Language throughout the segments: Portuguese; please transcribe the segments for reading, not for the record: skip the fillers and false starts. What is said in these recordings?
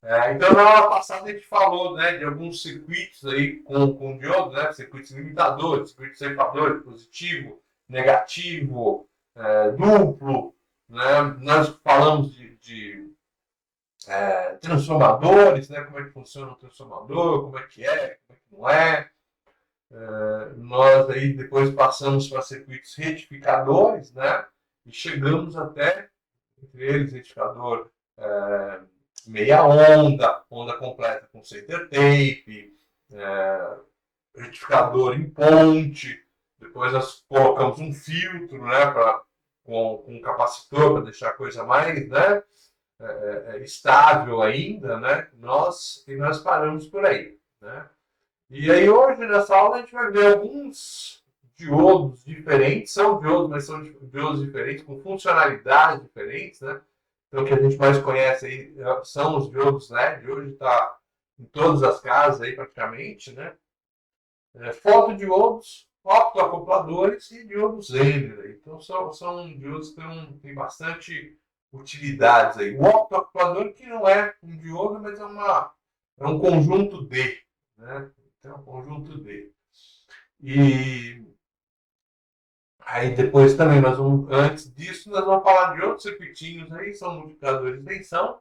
Então, na aula passada a gente falou, né, de alguns circuitos aí com diodo, né, circuitos limitadores, circuitos ceifadores, positivo, negativo, duplo, né, nós falamos de transformadores, né, como é que funciona o transformador, como é que não é. Nós aí depois passamos para circuitos retificadores, né, e chegamos até, entre eles, retificador é, meia onda, onda completa com center tape, é, retificador em ponte, depois nós colocamos um filtro, né, com um capacitor para deixar a coisa mais, né, estável ainda, né, nós paramos por aí, né. E aí hoje nessa aula a gente vai ver alguns diodos diferentes, são diodos, mas são diodos diferentes, com funcionalidades diferentes, né? Então o que a gente mais conhece aí são os diodos LED, hoje está em todas as casas aí praticamente, né? Fotodiodos, optoacopladores e diodos Zener. Então são diodos que têm bastante utilidades aí. O optoacoplador que não é um diodo, mas é um conjunto D, né? Então, um conjunto D. E aí depois também antes disso, nós vamos falar de outros circuitinhos aí, são multiplicadores de tensão,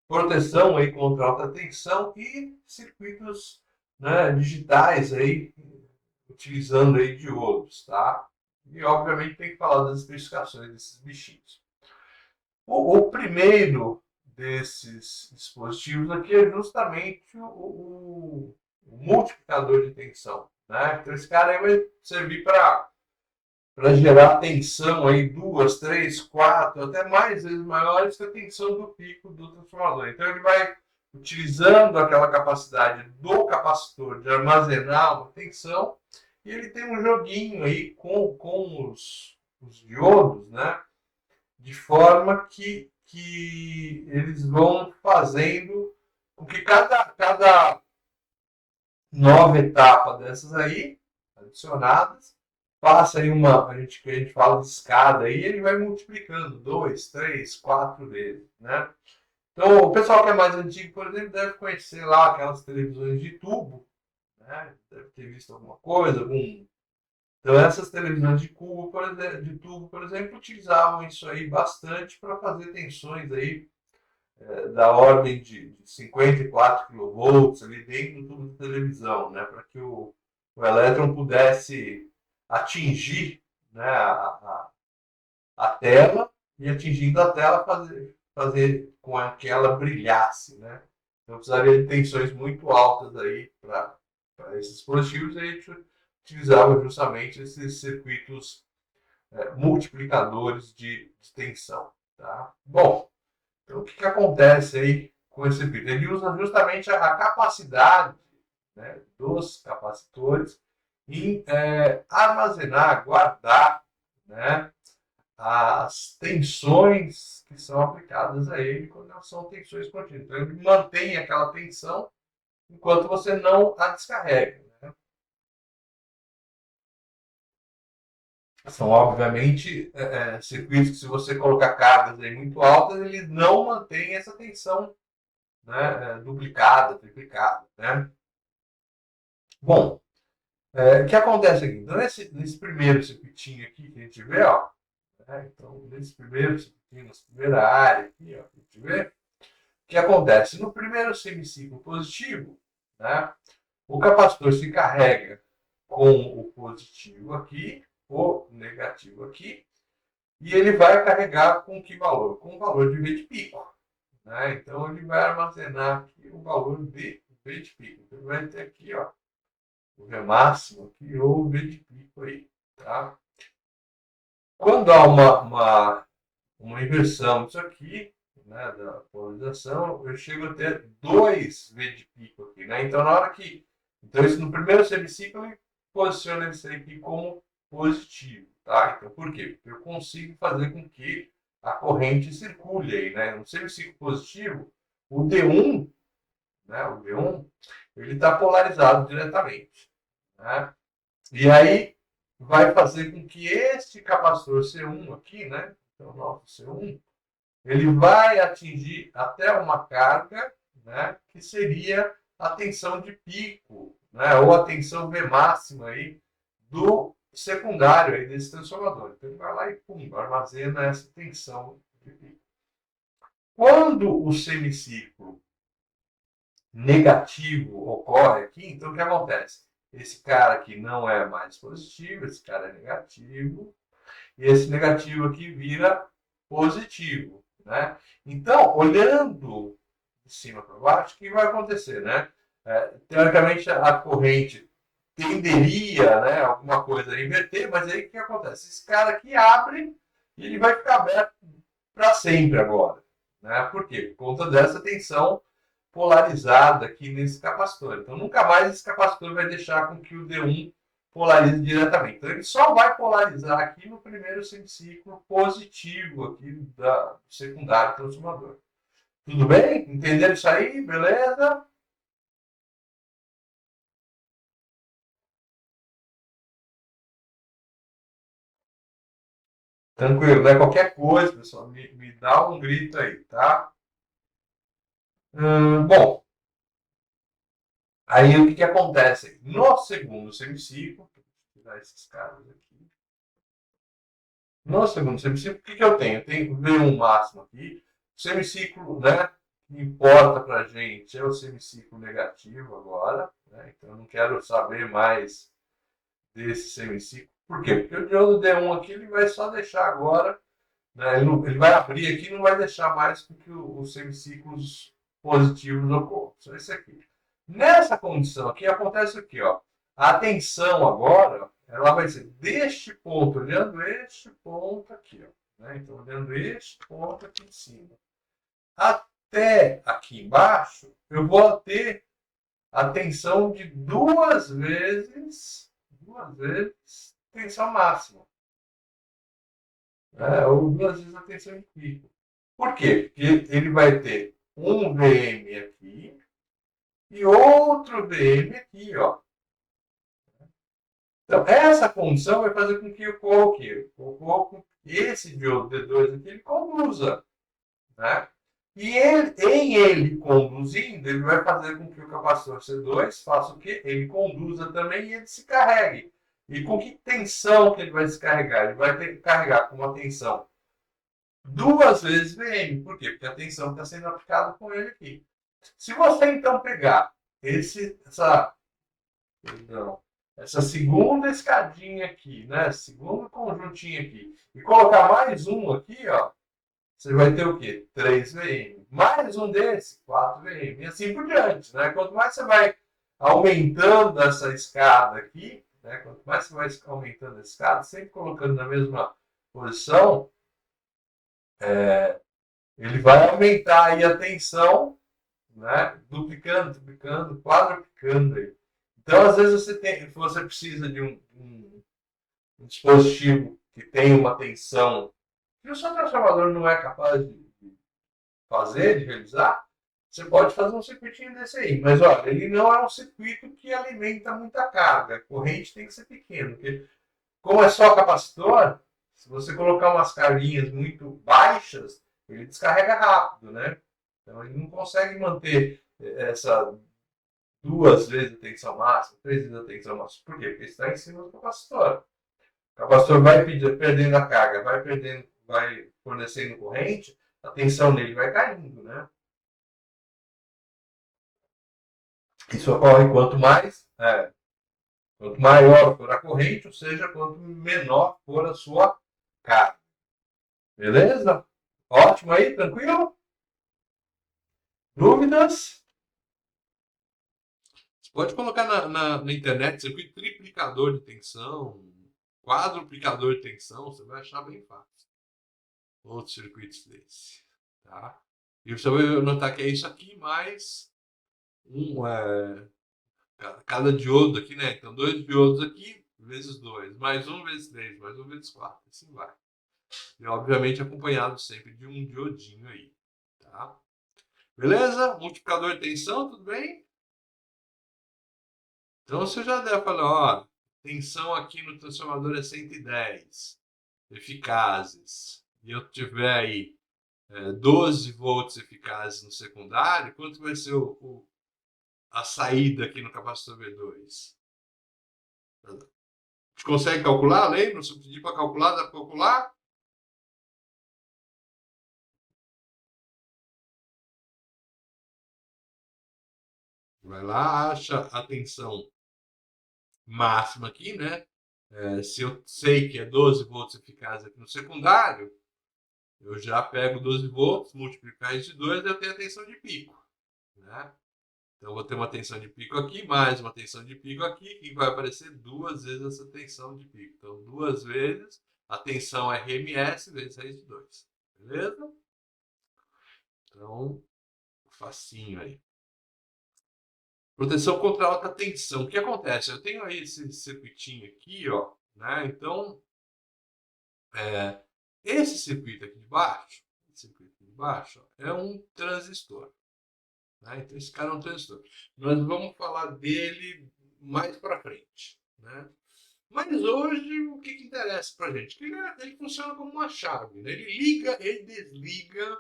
proteção aí contra alta tensão e circuitos, né, digitais aí, utilizando aí diodos, tá? E obviamente tem que falar das especificações desses bichinhos. O primeiro desses dispositivos aqui é justamente o multiplicador de tensão, né? Então esse cara aí vai servir para gerar tensão aí, 2, 3, 4, até mais vezes maiores que a tensão do pico do transformador. Então ele vai utilizando aquela capacidade do capacitor de armazenar uma tensão e ele tem um joguinho aí com os diodos, né? De forma que eles vão fazendo com que cada nova etapa dessas aí, adicionadas, passa aí que a gente fala de escada aí, ele vai multiplicando 2, 3, 4 vezes, né? Então, o pessoal que é mais antigo, por exemplo, deve conhecer lá aquelas televisões de tubo, né? Deve ter visto alguma coisa, Então, essas televisões de tubo, por exemplo, utilizavam isso aí bastante para fazer tensões aí da ordem de 54 kV ali dentro do tubo de televisão, né, para que o elétron pudesse atingir, né, a tela e atingindo a tela fazer com que ela brilhasse, né. Então precisaria de tensões muito altas aí para esses dispositivos e a gente utilizava justamente esses circuitos multiplicadores de tensão. Tá? Bom, então, o que acontece aí com esse circuito? Ele usa justamente a capacidade, né, dos capacitores em armazenar, guardar, né, as tensões que são aplicadas a ele quando são tensões contínuas. Então, ele mantém aquela tensão enquanto você não a descarrega. Né? São, obviamente, circuitos que, se você colocar cargas aí muito altas, eles não mantêm essa tensão, né, duplicada, triplicada, né? Bom, o que acontece aqui? Então, nesse primeiro circuitinho aqui que a gente vê, ó, né, então, nesse primeiro circuitinho, nessa primeira área aqui, ó, que a gente vê, o que acontece? No primeiro semiciclo positivo, né, o capacitor se carrega com o positivo aqui, o negativo aqui, e ele vai carregar com que valor? Com o valor de V de pico. Né? Então, ele vai armazenar aqui o valor de V de pico. Então, ele vai ter aqui, ó, o V máximo aqui, ou o V de pico aí. Tá? Quando há uma inversão disso aqui, né, da polarização, eu chego a ter 2 V de pico aqui. Né? Então, na hora que. Então, isso no primeiro semiciclo, ele posiciona isso aqui como positivo. Tá? Então, por quê? Porque eu consigo fazer com que a corrente circule aí. Né? No semiciclo positivo, o D1, né, o D1, ele está polarizado diretamente. Né? E aí vai fazer com que este capacitor C1 aqui, né, então nosso C1, ele vai atingir até uma carga, né, que seria a tensão de pico, né, ou a tensão V máxima aí do secundário aí desse transformador. Então ele vai lá e pum, armazena essa tensão de pico. Quando o semiciclo negativo ocorre aqui, então o que acontece? Esse cara aqui não é mais positivo, esse cara é negativo, e esse negativo aqui vira positivo, né? Então, olhando de cima para baixo, o que vai acontecer, né? Teoricamente, a corrente tenderia, né, alguma coisa a inverter, mas aí o que acontece? Esse cara aqui abre e ele vai ficar aberto para sempre agora, né? Por quê? Por conta dessa tensão polarizada aqui nesse capacitor. Então, nunca mais esse capacitor vai deixar com que o D1 polarize diretamente. Então, ele só vai polarizar aqui no primeiro semiciclo positivo aqui do secundário transformador. Tudo bem? Entenderam isso aí? Beleza? Tranquilo, né? Qualquer coisa, pessoal, me dá um grito aí, tá? Bom, aí o que acontece? No segundo semiciclo, vou tirar esses caras aqui. No segundo semiciclo, o que eu tenho? Eu tenho V1 máximo aqui. O semiciclo, né, que importa para a gente é o semiciclo negativo agora. Né? Então, eu não quero saber mais desse semiciclo. Por quê? Porque o diodo D1 aqui ele vai só deixar agora, né, ele vai abrir aqui e não vai deixar mais que os semiciclos positivos ocorram. Só esse aqui. Nessa condição aqui, acontece o quê? Ó? A tensão agora, ela vai ser deste ponto, olhando este ponto aqui. Ó, né? Então, olhando este ponto aqui em cima. Até aqui embaixo, eu vou ter a tensão de duas vezes tensão máxima. Né? Ou duas vezes a tensão de pico. Por quê? Porque ele vai ter um VM aqui e outro VM aqui, ó. Então, essa condição vai fazer com que ocorra o quê? Ocorra com que esse diodo D2 aqui ele conduza, né? E em ele conduzindo, ele vai fazer com que o capacitor C2 faça o quê? Ele conduza também e ele se carregue. E com que tensão que ele vai se carregar? Ele vai ter que carregar com uma tensão duas vezes VM. Por quê? Porque a tensão está sendo aplicada com ele aqui. Se você então pegar perdão, essa segunda escadinha aqui, né? Segundo conjuntinho aqui, e colocar mais um aqui, ó, você vai ter o quê? 3 VM. Mais um desse, 4 VM. E assim por diante, né? Quanto mais você vai aumentando essa escada aqui, né? Quanto mais você vai aumentando a escada, sempre colocando na mesma posição, ele vai aumentar aí a tensão, né? Duplicando, duplicando, quadruplicando aí. Então, às vezes você precisa de um dispositivo que tem uma tensão que o seu transformador não é capaz de fazer, de realizar. Você pode fazer um circuitinho desse aí, mas olha, ele não é um circuito que alimenta muita carga. A corrente tem que ser pequena, porque como é só capacitor, se você colocar umas carguinhas muito baixas, ele descarrega rápido, né? Então ele não consegue manter essa duas vezes a tensão máxima, três vezes a tensão máxima. Por quê? Porque está em cima do capacitor. O capacitor vai perdendo a carga, vai fornecendo corrente, a tensão nele vai caindo, né? Isso ocorre quanto maior for a corrente, ou seja, quanto menor for a sua carga. Beleza? Ótimo aí, tranquilo? Dúvidas? Você pode colocar na internet circuito triplicador de tensão, quadruplicador de tensão, você vai achar bem fácil. Outros circuitos desse. Tá? E você vai notar que é isso aqui mais cada diodo aqui, né? Então, dois diodos aqui, vezes dois, mais um vezes três, mais um vezes quatro, assim vai. E, obviamente, acompanhado sempre de um diodinho aí, tá? Beleza? Multiplicador de tensão, tudo bem? Então, você já deve falar, ó, tensão aqui no transformador é 110 eficazes. E eu tiver aí 12 volts eficazes no secundário, quanto vai ser a saída aqui no capacitor B2? A gente consegue calcular? Lembra? Se eu pedir para calcular, dá para calcular? Vai lá, acha a tensão máxima aqui, né? Se eu sei que é 12 volts eficaz aqui no secundário, eu já pego 12 volts, multiplicar isso de 2, eu tenho a tensão de pico, né? Então, eu vou ter uma tensão de pico aqui, mais uma tensão de pico aqui, que vai aparecer duas vezes essa tensão de pico. Então, duas vezes a tensão RMS vezes raiz de 2. Beleza? Então, facinho aí. Proteção contra alta tensão. O que acontece? Eu tenho aí esse circuitinho aqui, ó, né? Então, esse circuito aqui de baixo, ó, é um transistor. Né? Então, esse cara é um transistor. Nós vamos falar dele mais para frente, né? Mas hoje, o que interessa para a gente? Que ele funciona como uma chave, né? Ele liga e desliga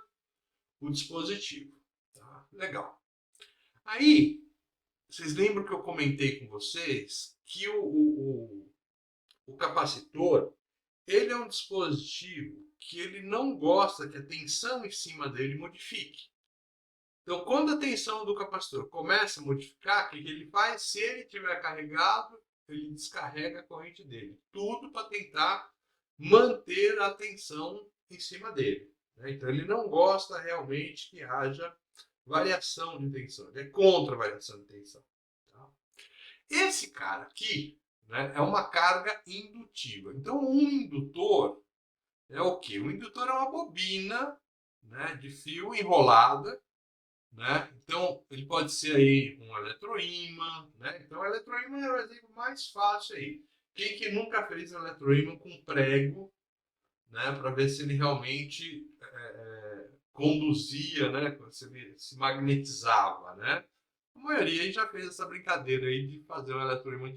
o dispositivo. Tá? Legal. Aí, vocês lembram que eu comentei com vocês que o capacitor, ele é um dispositivo que ele não gosta que a tensão em cima dele modifique. Então, quando a tensão do capacitor começa a modificar, o que ele faz? Se ele estiver carregado, ele descarrega a corrente dele. Tudo para tentar manter a tensão em cima dele. Né? Então, ele não gosta realmente que haja variação de tensão. Ele é contra a variação de tensão. Tá? Esse cara aqui, né, é uma carga indutiva. Então, um indutor é o quê? O indutor é uma bobina, né, de fio enrolada, né? Então, ele pode ser aí um eletroímã, né? Então, o eletroímã é o exemplo mais fácil aí. Quem que nunca fez um eletroímã com prego, né? Para ver se ele realmente conduzia, né? Se ele se magnetizava, né? A maioria aí já fez essa brincadeira aí de fazer um eletroímã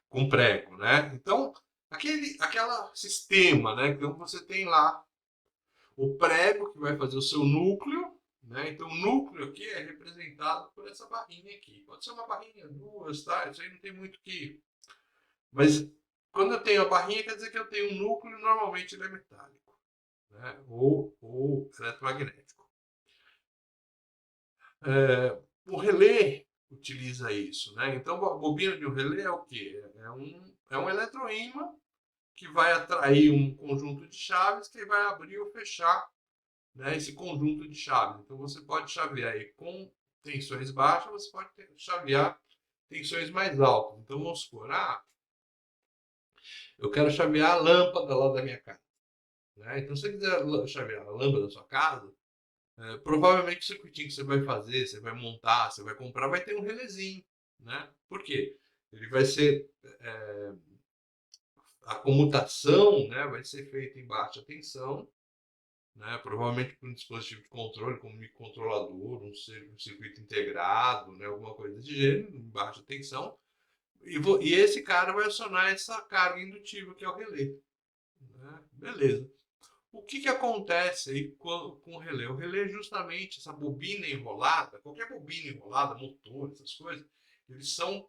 com prego, né? Então, aquela sistema, né? Então, você tem lá o prego que vai fazer o seu núcleo, né? Então o núcleo aqui é representado por essa barrinha aqui. Pode ser uma barrinha, duas, tá? Isso aí não tem muito que. Mas quando eu tenho a barrinha, quer dizer que eu tenho um núcleo, normalmente ele é metálico, né? Ou eletromagnético. O relé utiliza isso, né? Então a bobina de um relé é o quê? É um eletroímã que vai atrair um conjunto de chaves que vai abrir ou fechar, né, esse conjunto de chaves. Então você pode chavear aí com tensões baixas, você pode chavear tensões mais altas. Então vamos supor, eu quero chavear a lâmpada lá da minha casa. Né? Então se você quiser chavear a lâmpada da sua casa, provavelmente o circuitinho que você vai fazer, você vai montar, você vai comprar, vai ter um relézinho. Né? Por quê? Ele vai ser. A comutação, né, vai ser feita em baixa tensão, né? Provavelmente por um dispositivo de controle, como um microcontrolador, um circuito integrado, né? Alguma coisa desse gênero, em baixa tensão. E esse cara vai acionar essa carga indutiva, que é o relé. Né? Beleza. O que acontece aí com o relé? O relé é justamente essa bobina enrolada, qualquer bobina enrolada, motor, essas coisas, eles são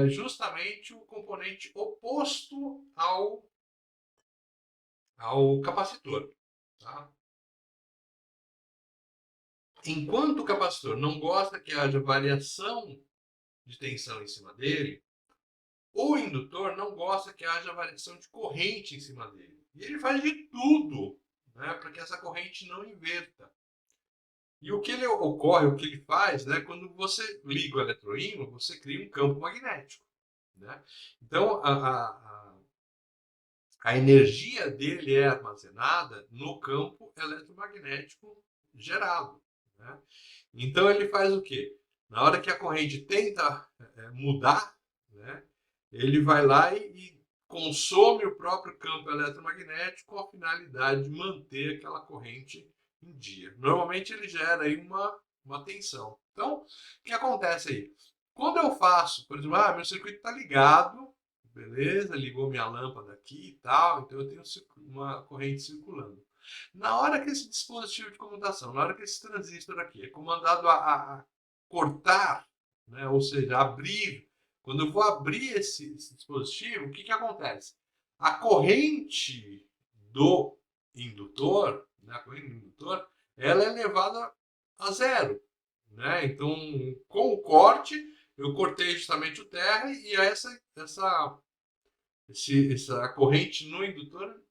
justamente o componente oposto ao capacitor. Tá? Enquanto o capacitor não gosta que haja variação de tensão em cima dele, o indutor não gosta que haja variação de corrente em cima dele. E ele faz de tudo, né, para que essa corrente não inverta. E o que ele ocorre, o que ele faz, né, quando você liga o eletroímã, você cria um campo magnético. Né? Então, a energia dele é armazenada no campo eletromagnético gerado. Né? Então ele faz o quê? Na hora que a corrente tenta mudar, né, ele vai lá e consome o próprio campo eletromagnético com a finalidade de manter aquela corrente em dia. Normalmente ele gera aí uma tensão. Então, o que acontece aí? Quando eu faço, por exemplo, meu circuito está ligado, beleza, ligou minha lâmpada aqui e tal, então eu tenho uma corrente circulando. Na hora que esse dispositivo de comutação, na hora que esse transistor aqui é comandado a cortar, né, ou seja, abrir, quando eu vou abrir esse dispositivo, o que acontece? A corrente do indutor, né, a corrente do indutor, ela é levada a zero. Né? Então, com o corte, eu cortei justamente o terra e essa corrente no indutor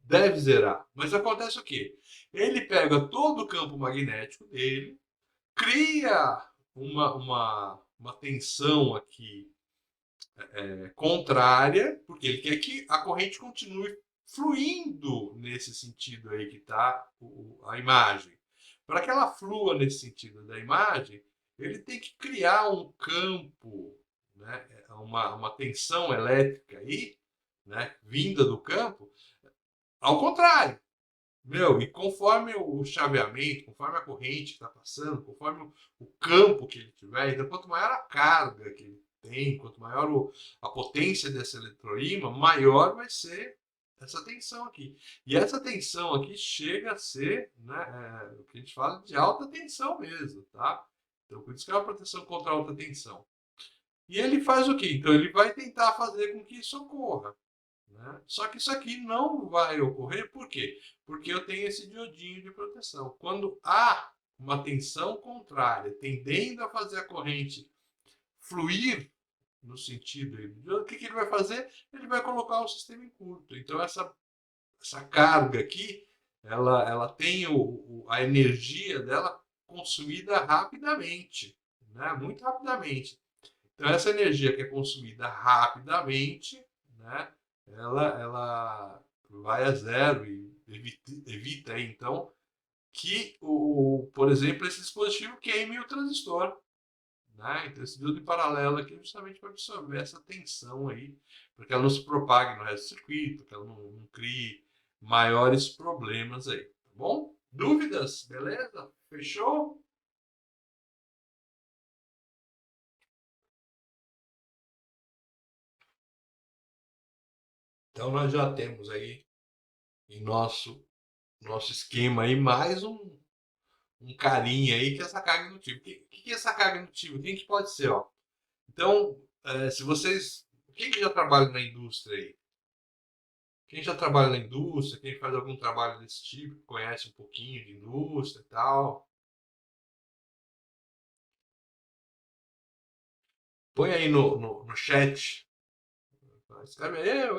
deve zerar. Mas acontece o quê? Ele pega todo o campo magnético dele, cria uma tensão aqui contrária, porque ele quer que a corrente continue fluindo nesse sentido aí que está a imagem. Para que ela flua nesse sentido da imagem, ele tem que criar um campo, né, uma tensão elétrica aí, né, vinda do campo, ao contrário. Meu, e conforme o chaveamento, conforme a corrente que está passando, conforme o campo que ele tiver, então quanto maior a carga que ele tem, quanto maior a potência desse eletroímã, maior vai ser essa tensão aqui. E essa tensão aqui chega a ser, né, o que a gente fala de alta tensão mesmo, tá? Então por isso que é uma proteção contra alta tensão. E ele faz o quê? Então ele vai tentar fazer com que isso ocorra. Né? Só que isso aqui não vai ocorrer, por quê? Porque eu tenho esse diodinho de proteção. Quando há uma tensão contrária tendendo a fazer a corrente fluir no sentido do diodo, o que ele vai fazer? Ele vai colocar o sistema em curto. Então essa carga aqui, ela tem a energia dela consumida rapidamente, né? Muito rapidamente. Então essa energia que é consumida rapidamente, né? Ela vai a zero e evita então que, por exemplo, esse dispositivo queime o transistor. Né? Então, esse diodo em paralelo aqui é justamente para absorver essa tensão aí, para que ela não se propague no resto do circuito, para que ela não crie maiores problemas aí. Tá bom? Dúvidas? Beleza? Fechou? Então, nós já temos aí em nosso esquema aí mais um carinha aí que é essa carga indutiva. O que é essa carga indutiva? Quem que pode ser? Ó? Então, se vocês. Quem que já trabalha na indústria aí? Quem já trabalha na indústria, quem faz algum trabalho desse tipo, conhece um pouquinho de indústria e tal, põe aí no chat. Escreve aí, eu.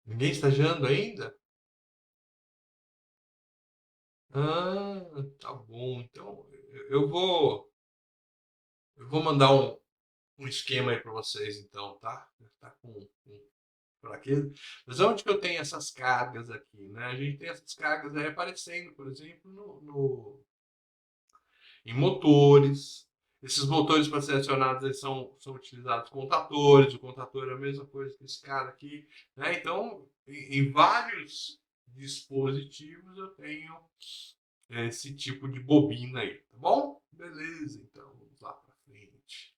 Ninguém estagiando ainda? Ah, tá bom. Então, eu vou mandar um esquema aí para vocês, então, tá? Tá com fraqueza. Mas onde que eu tenho essas cargas aqui, né? A gente tem essas cargas aí aparecendo, por exemplo, em motores. Esses motores para ser acionados eles são utilizados contatores. O contator é a mesma coisa que esse cara aqui. Né? Então, em vários dispositivos eu tenho esse tipo de bobina aí, tá bom? Beleza, então vamos lá para frente.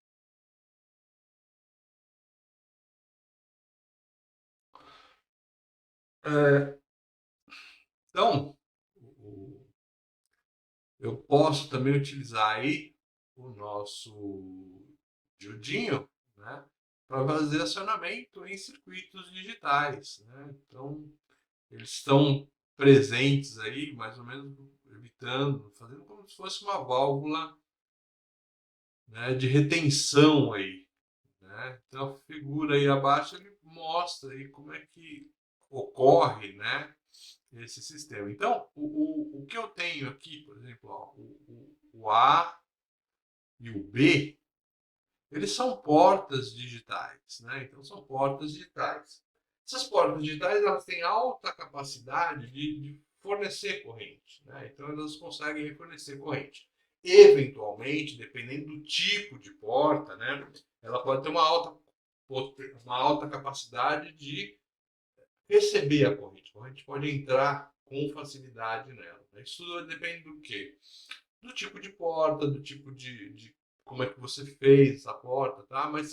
É, então, eu posso também utilizar aí o nosso diodinho, né, para fazer acionamento em circuitos digitais, né? Então, eles estão presentes aí, mais ou menos evitando, fazendo como se fosse uma válvula, né, de retenção aí, né? Então, a figura aí abaixo ele mostra aí como é que ocorre, né, esse sistema. Então, o que eu tenho aqui, por exemplo, ó, o A e o B, eles são portas digitais, né? Então são portas digitais. Essas portas digitais elas têm alta capacidade de fornecer corrente, né? Então elas conseguem fornecer corrente. Eventualmente, dependendo do tipo de porta, né? Ela pode ter uma alta capacidade de receber a corrente. A corrente pode entrar com facilidade nela. Isso tudo depende do quê? Do tipo de porta, do tipo de como é que você fez essa porta, tá? Mas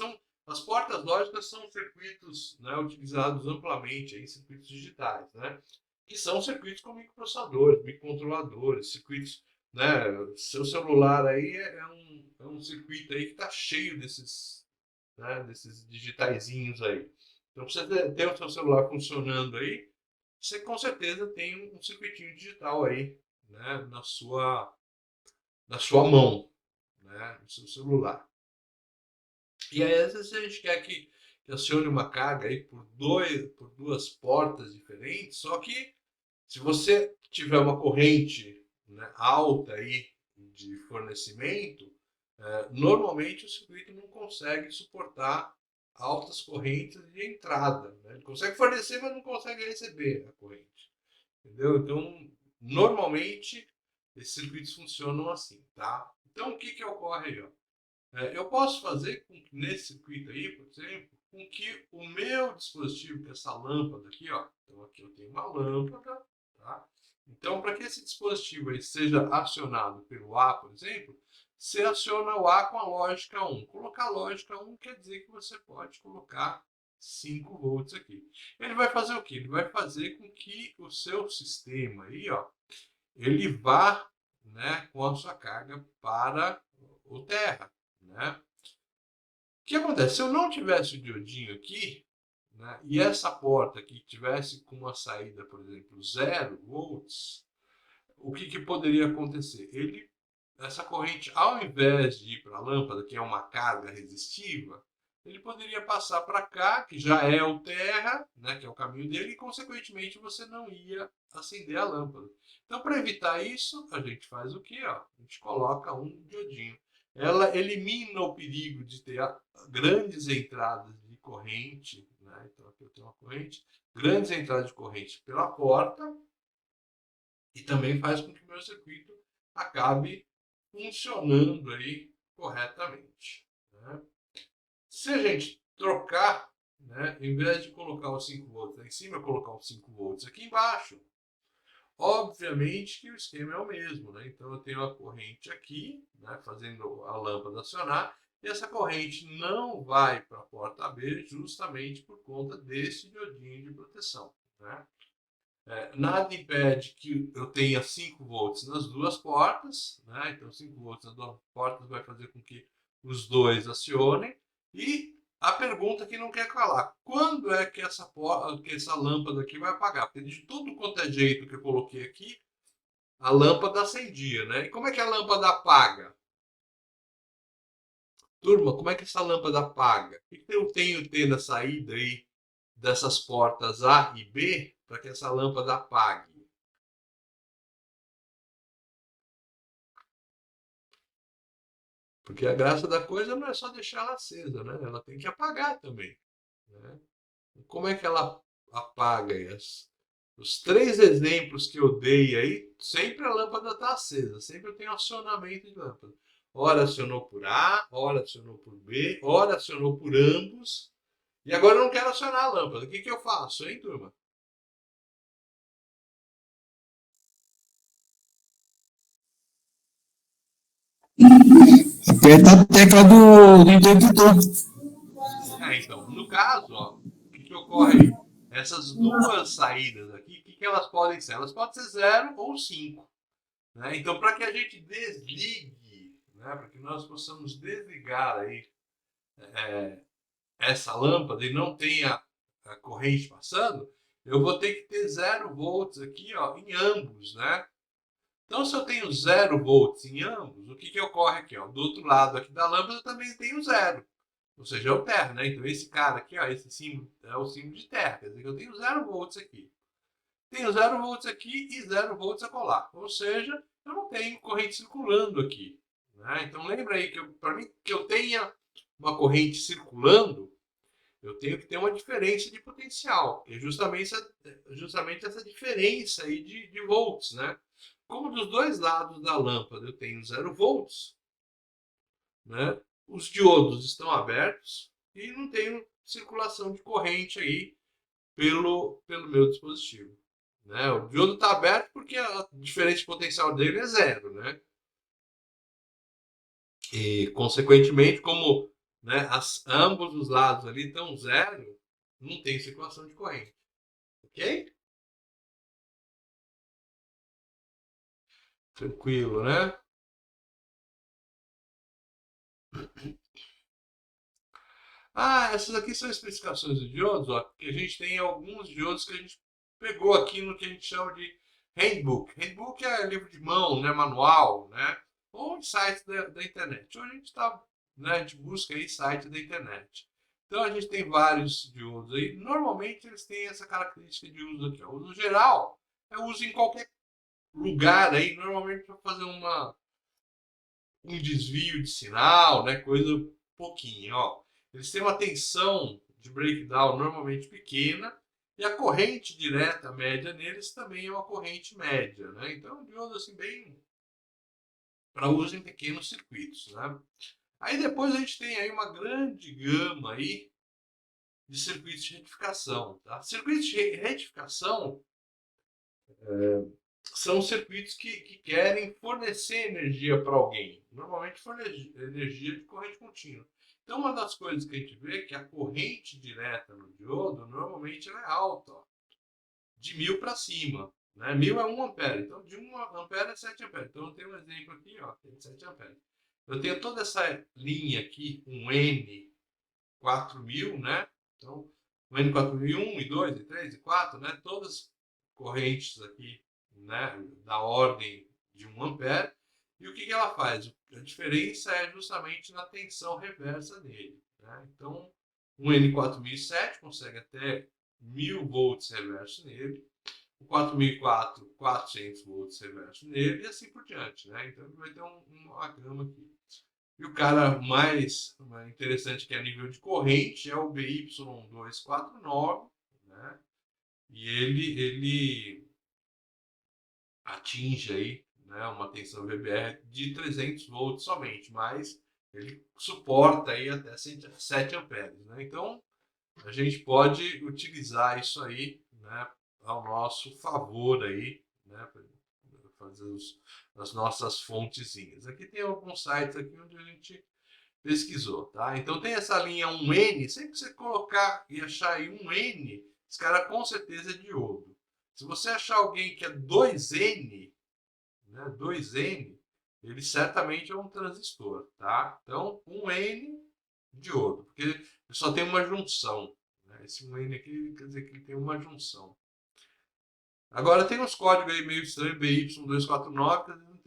As portas lógicas são circuitos, né, utilizados amplamente em circuitos digitais, né, que são circuitos com microprocessadores, microcontroladores, circuitos, né, seu celular aí é um circuito aí que está cheio desses, né, desses digitaizinhos aí. Então, para você ter o seu celular funcionando aí, você com certeza tem um circuitinho digital aí, né, na sua mão, né, no seu celular. E aí, às vezes, a gente quer que acione uma carga aí por duas portas diferentes, só que se você tiver uma corrente, né, alta aí de fornecimento, normalmente o circuito não consegue suportar altas correntes de entrada, né? Ele consegue fornecer, mas não consegue receber a corrente. Entendeu? Então, normalmente, esses circuitos funcionam assim, tá? Então, o que que ocorre aí, ó? Eu posso fazer nesse circuito aí, por exemplo, com que o meu dispositivo, que é essa lâmpada aqui, ó, então aqui eu tenho uma lâmpada, tá? Então, para que esse dispositivo aí seja acionado pelo A, por exemplo, você aciona o A com a lógica 1. Colocar a lógica 1 quer dizer que você pode colocar 5 volts aqui. Ele vai fazer o quê? Ele vai fazer com que o seu sistema aí, ó, ele vá, né, com a sua carga para o terra, né? O que acontece? Se eu não tivesse o diodinho aqui, né, e essa porta aqui tivesse com uma saída, por exemplo, 0 volts, o que, que poderia acontecer? Essa corrente, ao invés de ir para a lâmpada, que é uma carga resistiva, ele poderia passar para cá, que já é o terra, né, que é o caminho dele, e consequentemente você não ia acender a lâmpada. Então, para evitar isso, a gente faz o quê? Ó? A gente coloca um diodinho. Ela elimina o perigo de ter grandes entradas de corrente, né? Então aqui eu tenho uma corrente, grandes entradas de corrente pela porta, e também faz com que o meu circuito acabe funcionando aí corretamente, né? Se a gente trocar, né, em vez de colocar os 5 volts lá em cima, eu colocar os 5 volts aqui embaixo, obviamente que o esquema é o mesmo, né? Então eu tenho a corrente aqui, né, fazendo a lâmpada acionar, e essa corrente não vai para a porta B justamente por conta desse diodinho de proteção, né? Nada impede que eu tenha 5 volts nas duas portas, né? Então 5 volts nas duas portas vai fazer com que os dois acionem. E a pergunta que não quer calar: quando é que essa lâmpada aqui vai apagar? Porque de tudo quanto é jeito que eu coloquei aqui, a lâmpada acendia, né? E como é que a lâmpada apaga? Turma, como é que essa lâmpada apaga? O que eu tenho que ter na saída aí dessas portas A e B para que essa lâmpada apague? Porque a graça da coisa não é só deixar ela acesa, né? Ela tem que apagar também, né? Como é que ela apaga isso? Os três exemplos que eu dei aí, sempre a lâmpada está acesa, sempre eu tenho acionamento de lâmpada. Ora acionou por A, ora acionou por B, ora acionou por ambos. E agora eu não quero acionar a lâmpada. O que que eu faço, hein, turma? Aperta a tecla do interruptor. Então, no caso, ó, o que que ocorre aí? Essas duas saídas aqui, o que que elas podem ser? Elas podem ser 0 ou 5. Né? Então, para que a gente desligue, né, para que nós possamos desligar aí, é, essa lâmpada e não tenha a corrente passando, eu vou ter que ter 0 volts aqui, ó, em ambos, né? Então, se eu tenho 0 volts em ambos, o que que ocorre aqui, ó? Do outro lado aqui da lâmpada eu também tenho 0, ou seja, é o terra, né? Então, esse cara aqui, ó, esse símbolo é o símbolo de terra, quer dizer que eu tenho 0 volts aqui. Tenho 0 volts aqui e 0 volts a colar. Ou seja, eu não tenho corrente circulando aqui, né? Então lembra aí que para mim que eu tenha uma corrente circulando, eu tenho que ter uma diferença de potencial, que é justamente essa diferença aí de volts, né? Como dos dois lados da lâmpada eu tenho 0 volts, né? Os diodos estão abertos e não tenho circulação de corrente aí pelo meu dispositivo. Né? O diodo está aberto porque a diferença de potencial dele é 0. Né? E, consequentemente, como né, ambos os lados ali estão zero, não tem circulação de corrente. Ok? Tranquilo, né? Ah, essas aqui são especificações de diodos, ó, que a gente tem alguns diodos que a gente pegou aqui no que a gente chama de handbook. Handbook é livro de mão, né, manual, né, ou em sites da internet. Hoje a gente está, né, a gente busca aí site da internet. Então a gente tem vários diodos aí. Normalmente eles têm essa característica de uso aqui, ó. O uso geral é uso em qualquer lugar aí, normalmente para fazer um desvio de sinal, né? Coisa pouquinho, ó. Eles têm uma tensão de breakdown normalmente pequena e a corrente direta média neles também é uma corrente média, né? Então, é um diodo assim bem para uso em pequenos circuitos, né? Aí depois a gente tem aí uma grande gama aí de circuitos de retificação, tá? Circuitos de retificação são circuitos que querem fornecer energia para alguém. Normalmente energia de corrente contínua. Então, uma das coisas que a gente vê é que a corrente direta no diodo, normalmente ela é alta, ó, de 1000 para cima. Né? 1000 é 1 ampere, então de 1 ampere é 7 amperes. Então, eu tenho um exemplo aqui, ó, tem 7 amperes. Eu tenho toda essa linha aqui, um N4000, né? Então, um N4000, 1 e 2 e 3 e 4, né? Todas correntes aqui, né, da ordem de 1 ampere. E o que ela faz? A diferença é justamente na tensão reversa dele. Né? Então, um N4007 consegue até 1000 volts reverso nele, o 4004, 400 volts reverso nele e assim por diante. Né? Então, ele vai ter uma gama aqui. E o cara mais interessante que é a nível de corrente é o BY249, né? E ele atinge aí, né, uma tensão VBR de 300 volts somente, mas ele suporta aí até 7 amperes, né? Então a gente pode utilizar isso aí, né, ao nosso favor aí, né, para fazer as nossas fontezinhas. Aqui tem alguns sites aqui onde a gente pesquisou, tá? Então tem essa linha 1N, sempre que você colocar e achar aí 1N, esse cara com certeza é diodo. Se você achar alguém que é 2N, né, 2N, ele certamente é um transistor, tá? Então, 1N diodo, porque ele só tem uma junção. Né? Esse 1N aqui quer dizer que ele tem uma junção. Agora tem uns códigos aí meio estranhos, BY249, que não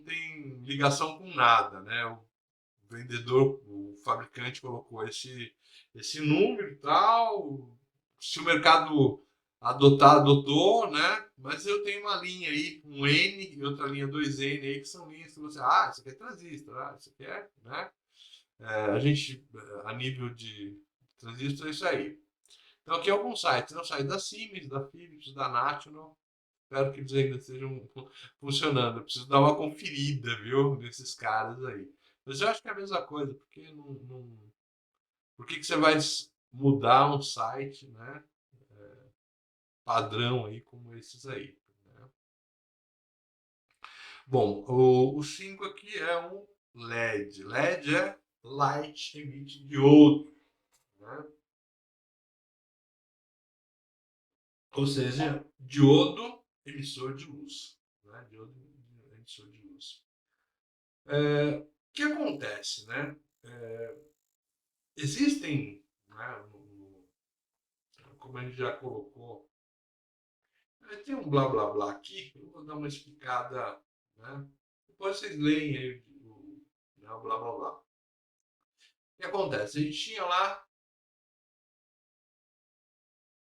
tem ligação com nada, né? O vendedor, o fabricante colocou esse número e tal. Se o mercado adotar, adotou, né? Mas eu tenho uma linha aí, um N e outra linha 2N aí, que são linhas que você, isso aqui é transistor, isso aqui é, né? A gente, a nível de transistor, é isso aí. Então aqui alguns sites, né? O site da Siemens, da Philips, da National. Espero que eles ainda estejam funcionando. Eu preciso dar uma conferida, viu, nesses caras aí. Mas eu acho que é a mesma coisa, porque por que você vai mudar um site, né, padrão aí como esses aí? Né? Bom, o 5 aqui é um LED. LED é Light Emit Diode, né? Ou seja, diodo emissor de luz. Né? Diodo emissor de luz. O que acontece, né? Existem, né, como a gente já colocou, tem um blá blá blá aqui, eu vou dar uma explicada, né? Depois vocês leem aí né, o blá blá blá. O que acontece? A gente tinha lá,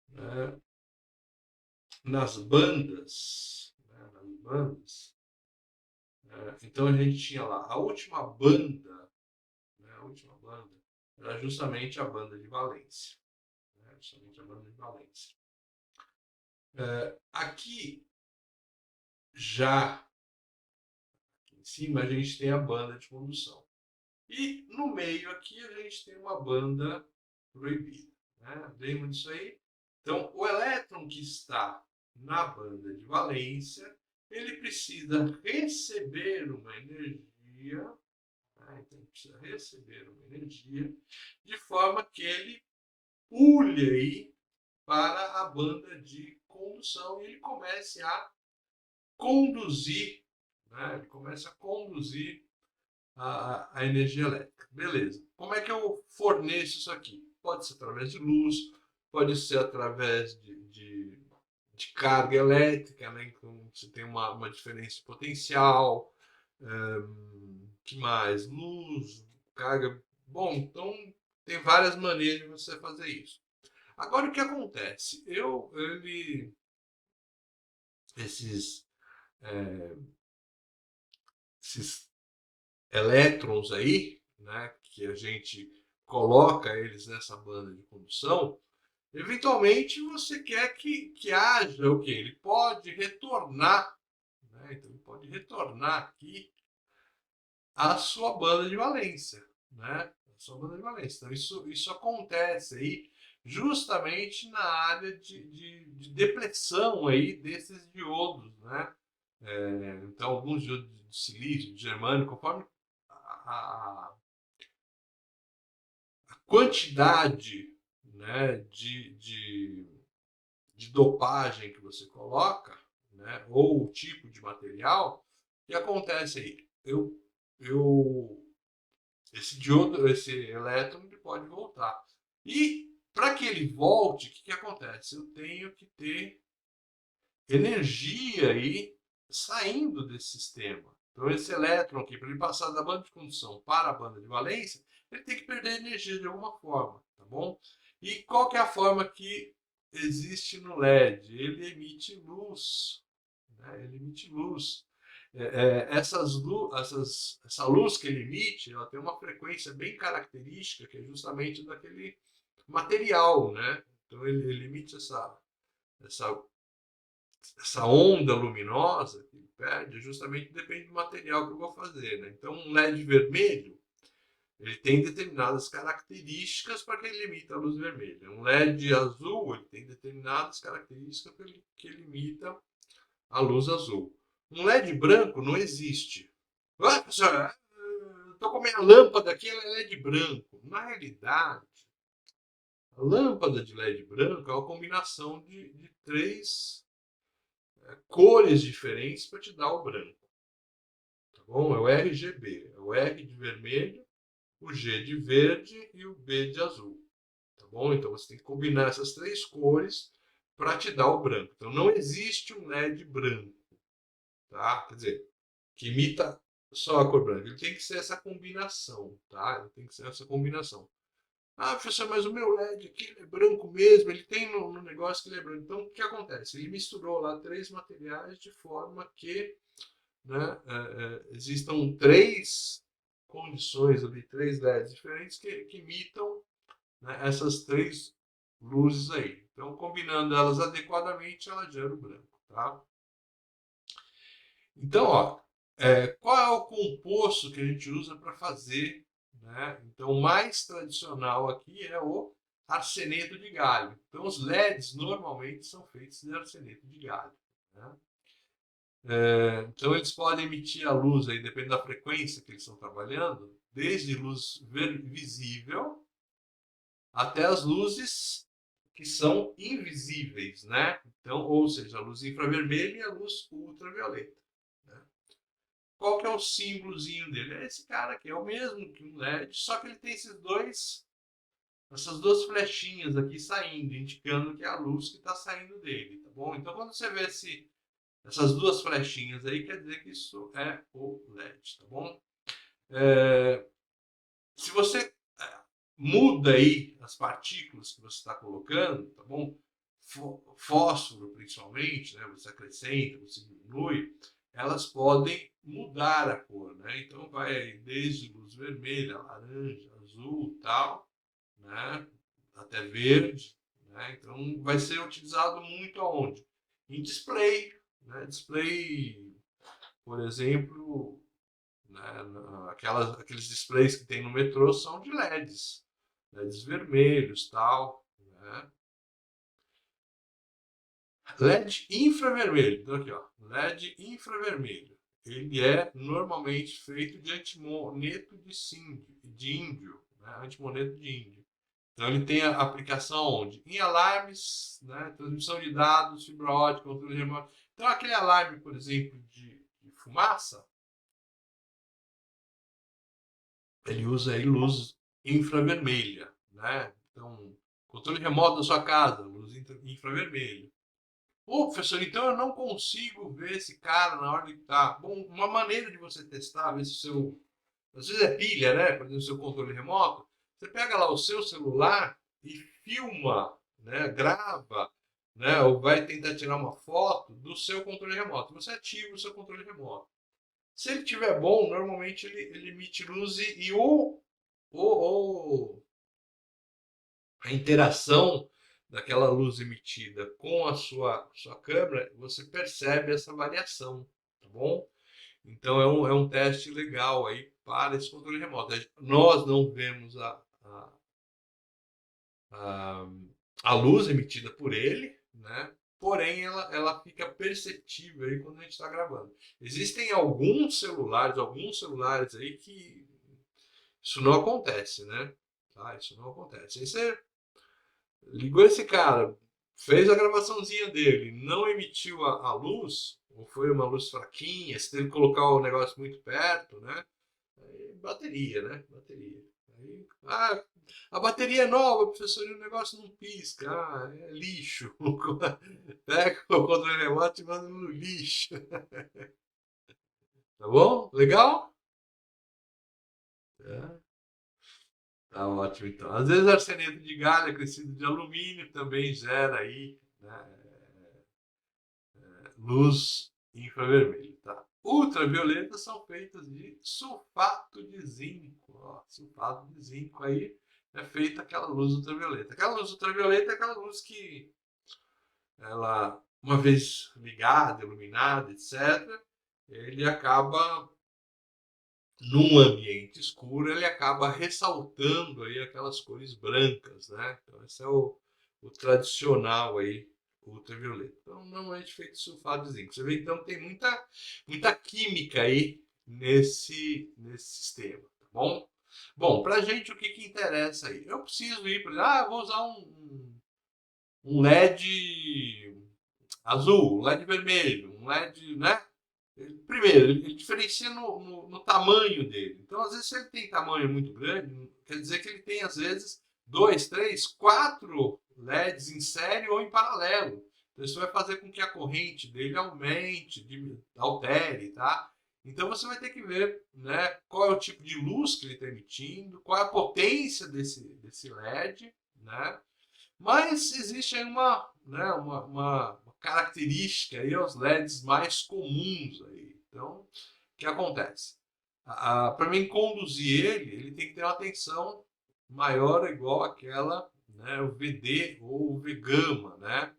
né, nas bandas, então a gente tinha lá a última banda, né, a última banda era justamente a banda de valência. Né, justamente a banda de valência. Aqui já em cima a gente tem a banda de condução. E no meio aqui a gente tem uma banda proibida. Né? Lembra disso aí? Então, o elétron que está na banda de valência, ele precisa receber uma energia, né? Então ele precisa receber uma energia de forma que ele pule aí para a banda de condução e ele comece a conduzir, né? Ele começa a conduzir a energia elétrica. Beleza. Como é que eu forneço isso aqui? Pode ser através de luz, pode ser através de carga elétrica, né? Então você tem uma diferença de potencial. Que mais? Luz, carga. Bom, então tem várias maneiras de você fazer isso. Agora o que acontece? Esses, é, esses elétrons aí, né, que a gente coloca eles nessa banda de condução, eventualmente você quer que haja o quê? Ele pode retornar, né? Então ele pode retornar aqui a sua banda de valência, né? A sua banda de valência. Então isso acontece aí justamente na área de depressão aí desses diodos, né? Então alguns diodos de silício, de germânio, conforme a quantidade, né, de dopagem que você coloca, né, ou o tipo de material, o que acontece aí? Esse diodo, esse elétron, ele pode voltar. E para que ele volte, o que acontece? Eu tenho que ter energia aí saindo desse sistema. Então, esse elétron aqui, para ele passar da banda de condução para a banda de valência, ele tem que perder energia de alguma forma, tá bom? E qual que é a forma que existe no LED? Ele emite luz, né? Ele emite luz. Essa luz que ele emite, ela tem uma frequência bem característica, que é justamente daquele material, né? Então ele emite essa essa onda luminosa que ele perde justamente depende do material que eu vou fazer, né? Então um LED vermelho ele tem determinadas características para que ele emita a luz vermelha. Um LED azul ele tem determinadas características para que ele emita a luz azul. Um LED branco não existe. Ah, professor, estou com a minha lâmpada aqui, ela é LED branco. Na realidade, a lâmpada de LED branco é uma combinação de três cores diferentes para te dar o branco. Tá bom? É o RGB. É o R de vermelho, o G de verde e o B de azul. Tá bom? Então você tem que combinar essas três cores para te dar o branco. Então não existe um LED branco. Tá? Quer dizer, que imita só a cor branca. Ele tem que ser essa combinação. Tá? Ele tem que ser essa combinação. Ah, professor, mas o meu LED aqui é branco mesmo, ele tem no negócio que ele é branco. Então, o que acontece? Ele misturou lá três materiais de forma que, né, existam três condições ali, três LEDs diferentes que imitam, né, essas três luzes aí. Então, combinando elas adequadamente, ela gera o branco. Tá? Então, ó, qual é o composto que a gente usa para fazer, né? Então, o mais tradicional aqui é o arseneto de galho. Então, os LEDs normalmente são feitos de arseneto de galho. Né? Então, eles podem emitir a luz, aí, dependendo da frequência que eles estão trabalhando, desde luz visível até as luzes que são invisíveis, né? Então, ou seja, a luz infravermelha e a luz ultravioleta. Né? Qual que é o símbolozinho dele? É esse cara aqui, é o mesmo que um LED, só que ele tem essas duas flechinhas aqui saindo, indicando que é a luz que está saindo dele, tá bom? Então, quando você vê essas duas flechinhas aí, quer dizer que isso é o LED, tá bom? Se você muda aí as partículas que você está colocando, tá bom? Fósforo, principalmente, né? Você acrescenta, você diminui, elas podem mudar a cor, né? Então vai desde luz vermelha, laranja, azul, tal, né? Até verde, né? Então vai ser utilizado muito aonde? Em display, né? Display, por exemplo, né? Aqueles displays que tem no metrô são de LEDs, LEDs vermelhos, tal, né? LED infravermelho. Então aqui, ó, LED infravermelho. ele é normalmente feito de antimoneto de índio, né? Antimoneto de índio. Então ele tem a aplicação onde? Em alarmes, né? Transmissão de dados, fibra ótica, controle remoto. Então aquele alarme, por exemplo, de fumaça, ele usa aí luz infravermelha, né? Então, controle remoto da sua casa, luz infravermelha. Ô, professor, então eu não consigo ver esse cara na hora de estar. Bom, uma maneira de você testar, ver se o seu. Às vezes é pilha, né? Por exemplo, o seu controle remoto. Você pega lá o seu celular e filma, né? Grava, né? Ou vai tentar tirar uma foto do seu controle remoto. Você ativa o seu controle remoto. Se ele tiver bom, normalmente ele emite luz e o, a interação daquela luz emitida com a sua câmera, você percebe essa variação, tá bom? Então é um teste legal aí para esse controle remoto. Nós não vemos a, a luz emitida por ele, né? Porém, ela fica perceptível aí quando a gente está gravando. Existem alguns celulares aí que isso não acontece, né? Tá? Isso não acontece. Aí você ligou esse cara, fez a gravaçãozinha dele, não emitiu a luz, ou foi uma luz fraquinha, você teve que colocar o negócio muito perto, né? Aí, bateria, né? Bateria. Aí, a bateria é nova, professor, e o negócio não pisca. Ah, é lixo. Pega o controle remoto e manda no lixo. Tá bom? Legal? É. Tá ótimo, então. Às vezes arseneto de galho acrescido de alumínio também gera aí, né, luz infravermelha, tá? Ultravioletas são feitas de sulfato de zinco. Ó, sulfato de zinco aí é feita aquela luz ultravioleta. Aquela luz ultravioleta é aquela luz que ela, uma vez ligada, iluminada, etc., ele acaba num ambiente escuro, ele acaba ressaltando aí aquelas cores brancas, né? Então esse é o tradicional aí, ultravioleta. Então normalmente feito de sulfato de zinco. Você vê então que tem muita química aí nesse sistema, tá bom? Bom, pra gente o que que interessa aí? Eu preciso ir para, eu vou usar um LED azul, um LED vermelho, um LED, né? Primeiro, ele diferencia no tamanho dele. Então, às vezes, se ele tem tamanho muito grande, quer dizer que ele tem, às vezes, 2, 3, 4 LEDs em série ou em paralelo. Então, isso vai fazer com que a corrente dele aumente, altere, tá? Então, você vai ter que ver, né, qual é o tipo de luz que ele está emitindo, qual é a potência desse LED, né? Mas existe aí uma característica aí aos LEDs mais comuns aí. Então, o que acontece? Para mim conduzir ele tem que ter uma tensão maior ou igual àquela, né, o VD ou o V-gama, né?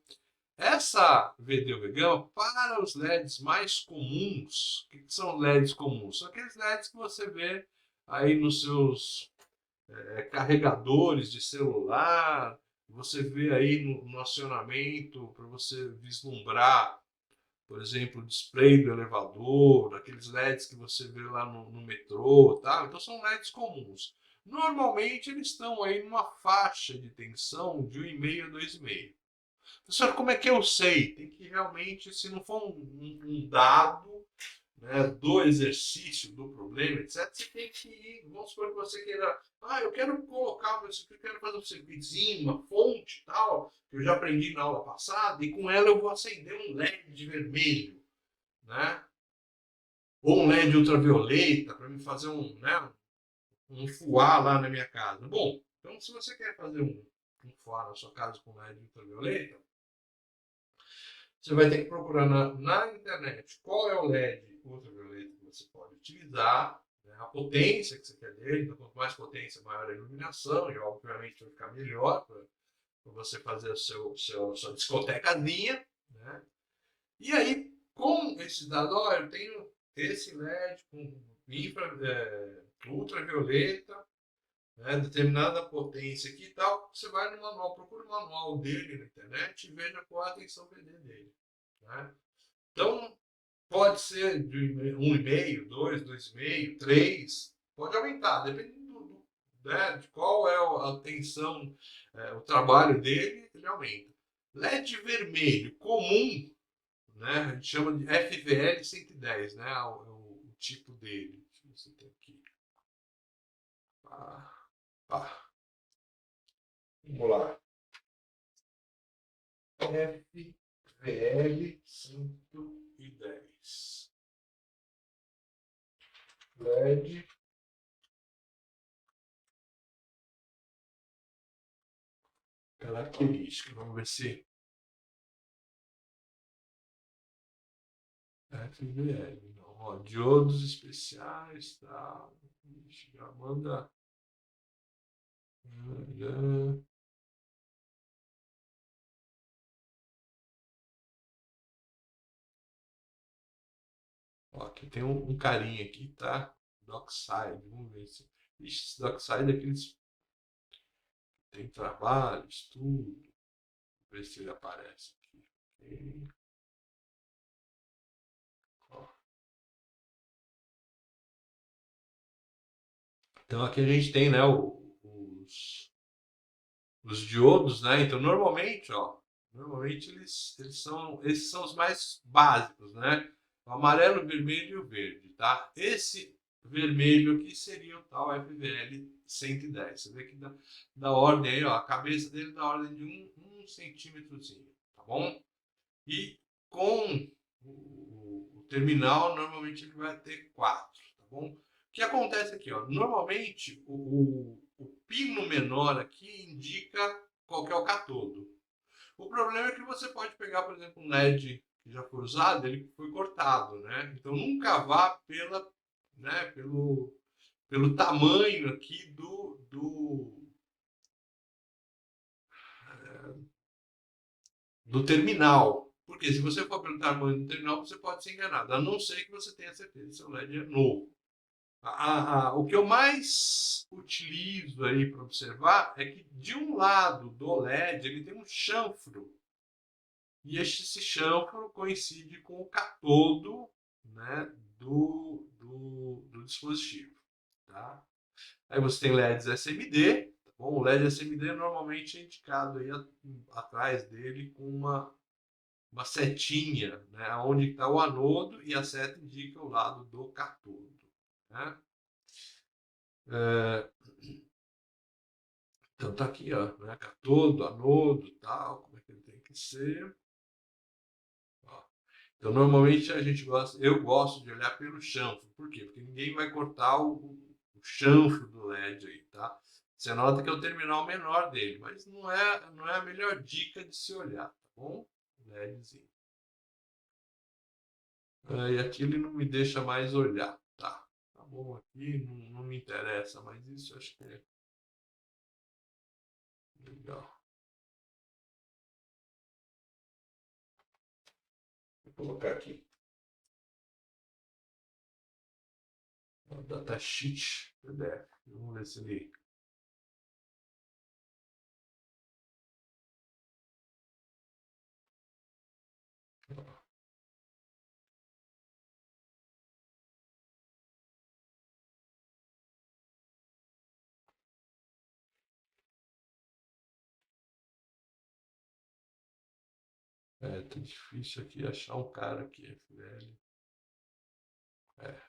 Essa VD ou V-gama, para os LEDs mais comuns, o que são LEDs comuns? São aqueles LEDs que você vê aí nos seus carregadores de celular, você vê aí no acionamento para você vislumbrar, por exemplo, o display do elevador, aqueles LEDs que você vê lá no metrô, tá? Então são LEDs comuns. Normalmente eles estão aí numa faixa de tensão de 1,5 a 2,5. Professor, como é que eu sei? Tem que realmente, se não for um dado, né, do exercício, do problema, etc., você tem que ir, vamos supor que você queira, eu quero colocar o meu circuito, quero fazer um circuitozinho, uma fonte e tal, que eu já aprendi na aula passada, e com ela eu vou acender um LED de vermelho, né? Ou um LED ultravioleta, para me fazer um fuá lá na minha casa. Bom, então se você quer fazer um fuá na sua casa com LED ultravioleta, você vai ter que procurar na internet qual é o LED ultravioleta que você pode utilizar, né, a potência que você quer dele. Então, quanto mais potência, maior a iluminação, e obviamente vai ficar melhor para você fazer a sua discotecazinha. Né? E aí, com esse dado, eu tenho esse LED com ultravioleta, né, determinada potência aqui e tal, você vai no manual, procura o manual dele na internet e veja qual é a tensão VD dele. Né? Então, pode ser de 1,5, 2, 2,5, 3, pode aumentar, dependendo né, de qual é a tensão, o trabalho dele, ele aumenta. LED vermelho comum, né, a gente chama de FVL 110, né, o tipo dele. Deixa eu ver se tem aqui. Ah, vamos lá. FVL 110. LED. Característica. Vamos ver se. FVL. Não. Ó, diodos especiais. Tá. Já manda. Ó, aqui tem um carinha aqui, tá? Dockside. Vamos ver se. Ixi, esse Dockside é aqueles. Tem trabalhos, tudo. Vamos ver se ele aparece aqui. Ok. Ó. Então aqui a gente tem, né, os diodos, né? Então normalmente, ó, normalmente esses são os mais básicos, né? O amarelo, o vermelho e o verde, tá? Esse vermelho aqui seria o tal FVL 110. Você vê que da ordem aí, ó, a cabeça dele da ordem de um centímetrozinho, tá bom? E com o terminal, normalmente ele vai ter 4, tá bom? O que acontece aqui, ó? Normalmente o pino menor aqui indica qual que é o catodo. O problema é que você pode pegar, por exemplo, um LED que já foi usado, ele foi cortado, né? Então nunca vá né, pelo tamanho aqui do terminal. Porque se você for pelo tamanho do terminal, você pode ser enganado, a não ser que você tenha certeza que seu LED é novo. O que eu mais utilizo aí para observar é que de um lado do LED ele tem um chanfro. E esse chanfro coincide com o catodo, né, do dispositivo. Tá? Aí você tem LEDs SMD. Tá bom? O LED SMD normalmente é indicado aí atrás dele com uma setinha, né, onde está o anodo e a seta indica o lado do catodo. Né? Então tá aqui, ó, né, catodo, anodo, tal, como é que ele tem que ser. Ó. Então normalmente eu gosto de olhar pelo chanfro. Por quê? Porque ninguém vai cortar o chanfro do LED aí, tá? Você nota que é o terminal menor dele, mas não é a melhor dica de se olhar, tá bom? LEDzinho. E aqui ele não me deixa mais olhar. Tá bom aqui, não me interessa, mas isso eu acho que é legal. Vou colocar aqui. O datasheet PDF. Vamos ver se ele. Tá difícil aqui achar um cara que é velho. É.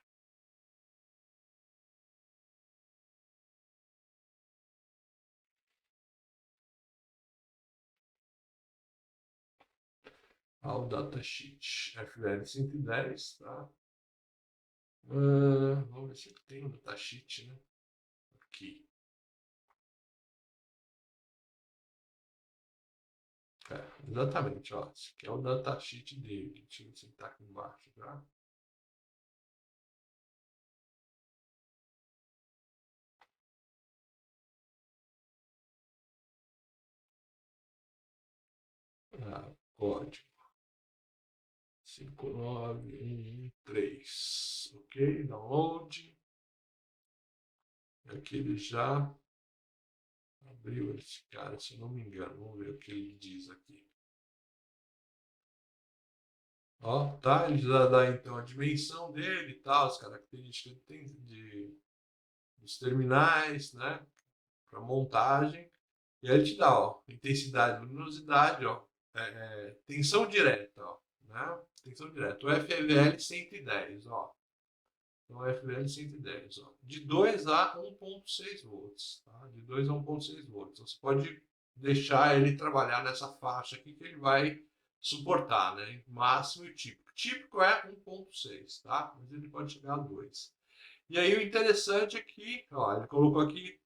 O datasheet. FL 110, tá? Vamos ver se tem um datasheet, né? Aqui. Exatamente, ó. Esse aqui é o datasheet dele. Deixa eu ver se ele tá aqui embaixo, tá? Código. 59113. Ok, download. Aqui ele já abriu esse cara, se eu não me engano. Vamos ver o que ele diz aqui. Ó, tá? Ele já dá então a dimensão dele e tal, as características dos terminais, né? Para montagem. E aí ele te dá, ó, intensidade, luminosidade, ó, tensão direta, ó, né? Tensão direta. O FVL 110, ó. Então, o FVL 110, ó. De 2 a 1.6 volts, tá? De 2 a 1.6 volts. Então, você pode deixar ele trabalhar nessa faixa aqui que ele vai suportar, né? Máximo e típico. Típico é 1.6, tá? Mas ele pode chegar a 2. E aí o interessante é que, ó, ele colocou aqui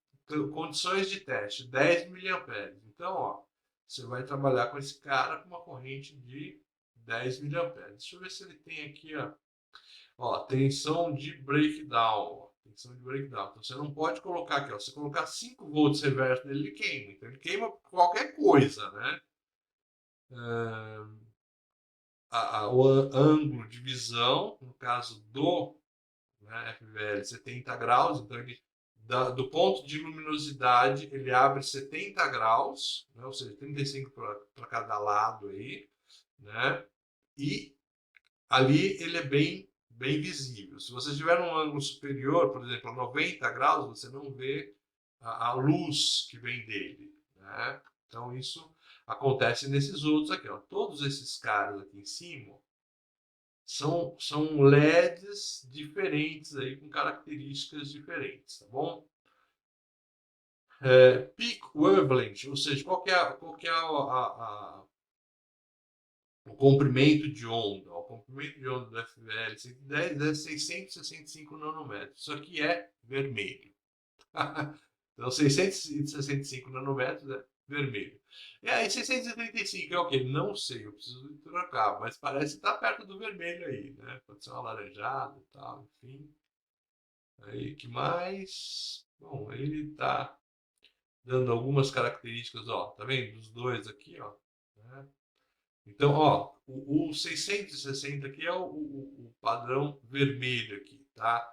condições de teste, 10 miliamperes. Então, ó, você vai trabalhar com esse cara com uma corrente de 10 miliamperes. Deixa eu ver se ele tem aqui, ó, tensão de breakdown. Ó, tensão de breakdown. Então você não pode colocar aqui, ó, se colocar 5 volts reverso nele, ele queima. Então ele queima qualquer coisa, né? O ângulo de visão, no caso do, né, FVL 70 graus, então ele do ponto de luminosidade ele abre 70 graus, né, ou seja, 35 para cada lado aí, né? E ali ele é bem visível. Se você tiver um ângulo superior, por exemplo, a 90 graus, você não vê a luz que vem dele, né? Então isso acontece nesses outros aqui, ó. Todos esses caras aqui em cima são LEDs diferentes aí, com características diferentes, tá bom? Peak wavelength, ou seja, qual que é o comprimento de onda? O comprimento de onda do FVL 110 é 665 nanômetros. Isso aqui é vermelho. Então, 665 nanômetros é vermelho. E aí, 635 é o quê? Não sei, eu preciso trocar, mas parece estar perto do vermelho aí, né? Pode ser um alaranjado e tal, enfim. Aí, que mais? Bom, ele está dando algumas características, ó, tá vendo? Dos dois aqui, ó. Né? Então, ó, o 660 aqui é o padrão vermelho aqui, tá?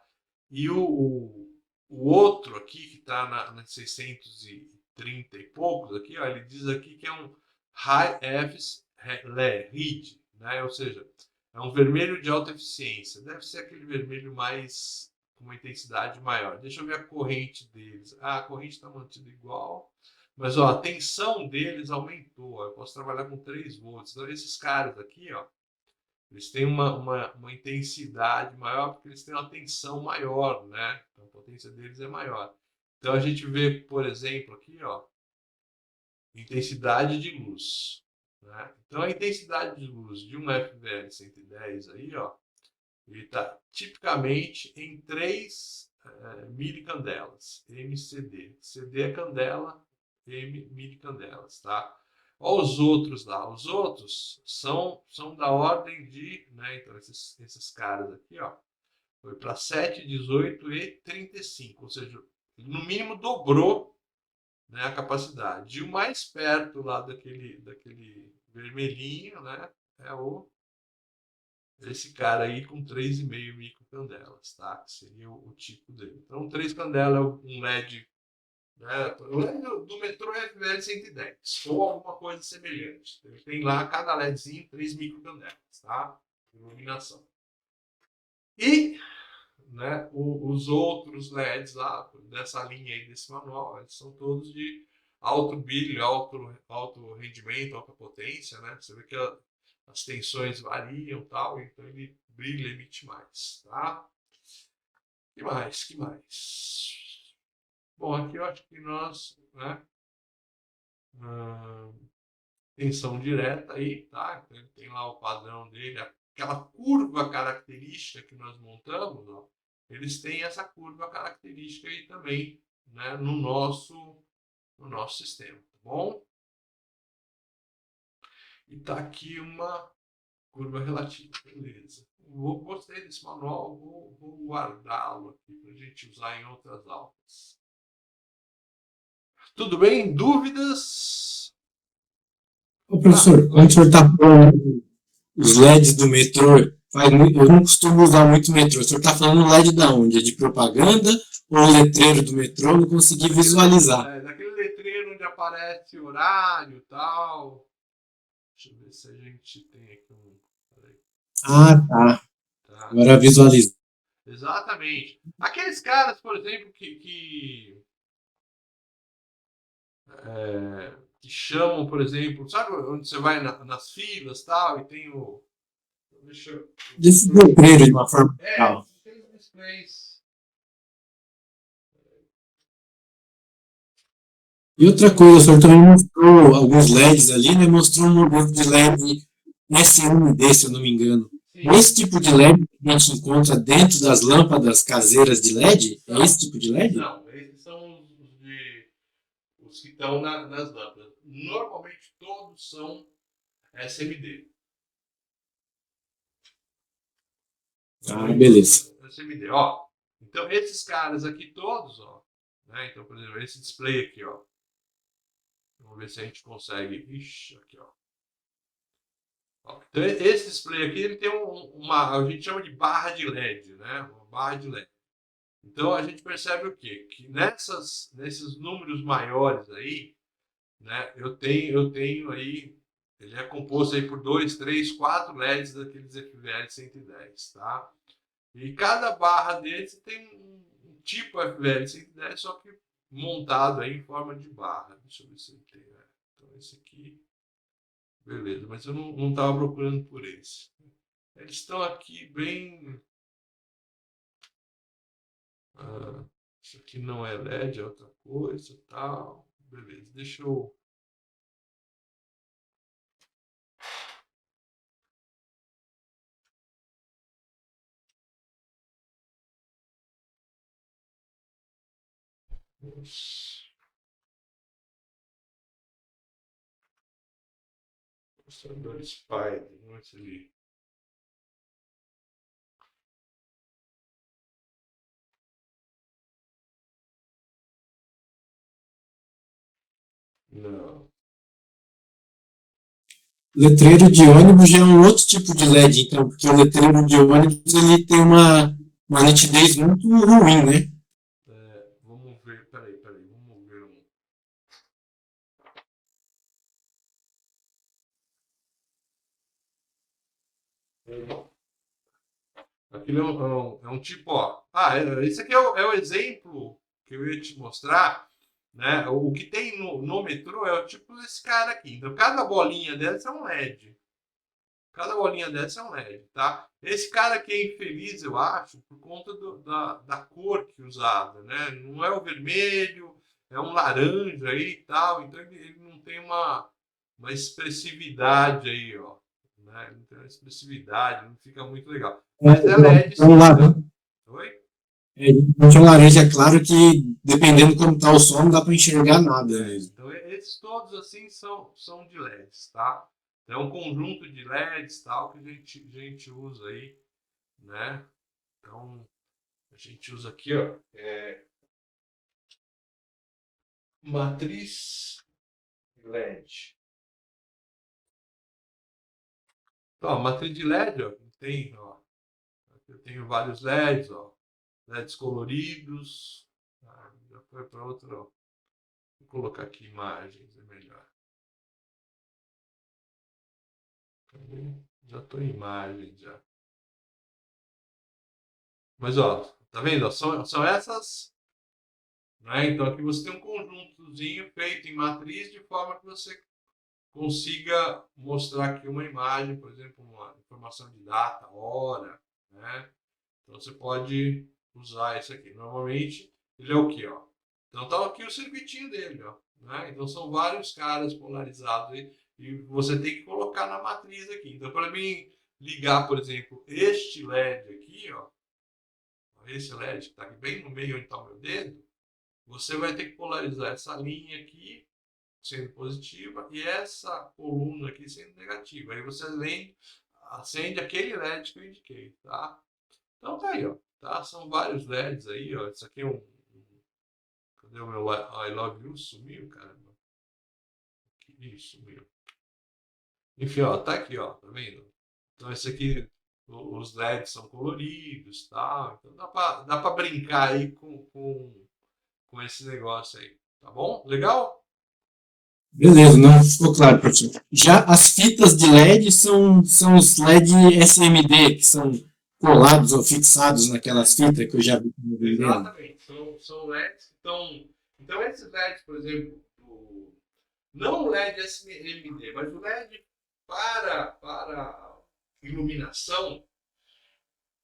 E o outro aqui, que está na 630 e poucos aqui, ó, ele diz aqui que é um High Effice LED, né? Ou seja, é um vermelho de alta eficiência. Deve ser aquele vermelho mais com uma intensidade maior. Deixa eu ver a corrente deles. Ah, a corrente está mantida igual. Mas ó, a tensão deles aumentou. Eu posso trabalhar com 3 volts. Então, esses caras aqui, ó, eles têm uma intensidade maior porque eles têm uma tensão maior, né? Então, a potência deles é maior. Então, a gente vê, por exemplo, aqui, ó, intensidade de luz. Né? Então, a intensidade de luz de um FVL 110 aí, ó, ele está tipicamente em 3 milicandelas, MCD. CD é candela, M milicandelas, tá? Olha os outros lá. Os outros são da ordem de, né? Então, esses caras aqui, ó, foi para 7, 18 e 35, ou seja, no mínimo dobrou, né, a capacidade. E o mais perto lá daquele vermelhinho, né, é esse cara aí com 3,5 microcandelas, tá? Que seria o tipo dele. Então, 3 candelas é um LED, né? O LED do metrô é FVL 110, ou alguma coisa semelhante. Ele tem lá, cada LEDzinho, 3 microcandelas, tá? Iluminação. E, né, os outros LEDs lá, dessa linha aí, desse manual, eles são todos de alto brilho, alto rendimento, alta potência, né? Você vê que as tensões variam e tal, então ele brilha e emite mais, tá? Que mais? Que mais? Bom, aqui eu acho que nós, né? Tensão direta aí, tá? Então ele tem lá o padrão dele, aquela curva característica que nós montamos, ó, eles têm essa curva característica aí também, né? No nosso sistema, tá bom? E tá aqui uma curva relativa, beleza. Gostei desse manual, vou guardá-lo aqui para a gente usar em outras aulas. Tudo bem? Dúvidas? Ô, professor, quando o senhor está falando os LEDs do metrô, eu não costumo usar muito metrô. O senhor está falando LED da onde? É de propaganda ou letreiro do metrô? Eu não consegui visualizar. Daquele letreiro onde aparece horário e tal. Deixa eu ver se a gente tem aqui um. Ah, tá. Tá? Agora visualiza. Exatamente. Aqueles caras, por exemplo, que chamam, por exemplo, sabe onde você vai nas filas tal, e tem o. Deixa eu. Desse letreiro de uma forma geral. Tem os displays. E outra coisa, o senhor também mostrou alguns LEDs ali, né? Mostrou um modelo de LED SMD, se eu não me engano. Sim. Esse tipo de LED que a gente encontra dentro das lâmpadas caseiras de LED? É esse tipo de LED? Não, esses são os que estão nas lâmpadas. Normalmente todos são SMD. Ah, beleza. SMD, ó. Então esses caras aqui todos, ó. Né? Então, por exemplo, esse display aqui, ó. Vamos ver se a gente consegue. Ixi, aqui, ó. Então, esse display aqui, ele tem uma, a gente chama de barra de LED, né? Uma barra de LED. Então, a gente percebe o quê? Que nesses números maiores aí, né? Eu tenho aí, ele é composto aí por 2, 3, 4 LEDs daqueles FVL 110, tá? E cada barra desse tem um tipo FVL 110, só que montado aí em forma de barra. Deixa eu ver se ele tem, né? Então, esse aqui. Beleza, mas eu não estava procurando por esse. Eles estão aqui bem. Ah, isso aqui não é LED, é outra coisa, tal. Beleza, deixa eu. Mostrador Spider, não é esse ali. Não. Letreiro de ônibus já é um outro tipo de LED, então, porque o letreiro de ônibus ele tem uma nitidez muito ruim, né? Vamos ver, peraí, vamos ver um. Aquilo é um tipo, ó. Esse aqui é o exemplo que eu ia te mostrar, né? O que tem no metrô é o tipo desse cara aqui. Então, cada bolinha dessa é um LED. Cada bolinha dessa é um LED, tá? Esse cara aqui é infeliz, eu acho, por conta da cor que usada, né? Não é o vermelho, é um laranja aí e tal. Então, ele não tem uma expressividade aí, ó. Né? Não tem uma expressividade, não fica muito legal. Mas é LED sim, tá? Oi? É um laranja, claro que dependendo como tá o som, não dá para enxergar nada mesmo. Então, esses todos assim são de LEDs, tá? É um conjunto de LEDs tal que a gente usa aí, né? Então, a gente usa aqui, ó, matriz LED. Então, a matriz de LED, ó, tem, ó, eu tenho vários LEDs, ó, LEDs coloridos. Já foi para outro, ó. Vou colocar aqui imagens, é melhor. Já estou em imagens já. Mas, ó, tá vendo? São essas, né? Então aqui você tem um conjuntozinho feito em matriz de forma que você consiga mostrar aqui uma imagem, por exemplo, uma informação de data, hora, né? Então você pode usar esse aqui. Normalmente ele é o que, ó? Então tá aqui o circuitinho dele, ó, né? Então são vários caras polarizados aí, e você tem que colocar na matriz aqui. Então para mim ligar, por exemplo, este LED aqui, ó, esse LED que está aqui bem no meio onde está o meu dedo, você vai ter que polarizar essa linha aqui sendo positiva e essa coluna aqui sendo negativa. Aí você acende aquele LED que eu indiquei, tá? Então tá aí, ó. Tá? São vários LEDs aí, ó. Isso aqui é cadê o meu I Love You? Sumiu, caramba. Isso, sumiu. Enfim, ó, tá aqui, ó. Tá vendo? Então esse aqui, os LEDs são coloridos, tá? Então dá pra brincar aí com esse negócio aí. Tá bom? Legal? Beleza, não ficou claro, professor. Já as fitas de LED são os LED SMD, que são colados ou fixados naquelas fitas que eu já vi vendendo. Exatamente. São LEDs que estão. Então, esses LEDs, por exemplo, não o LED SMD, mas o LED para iluminação,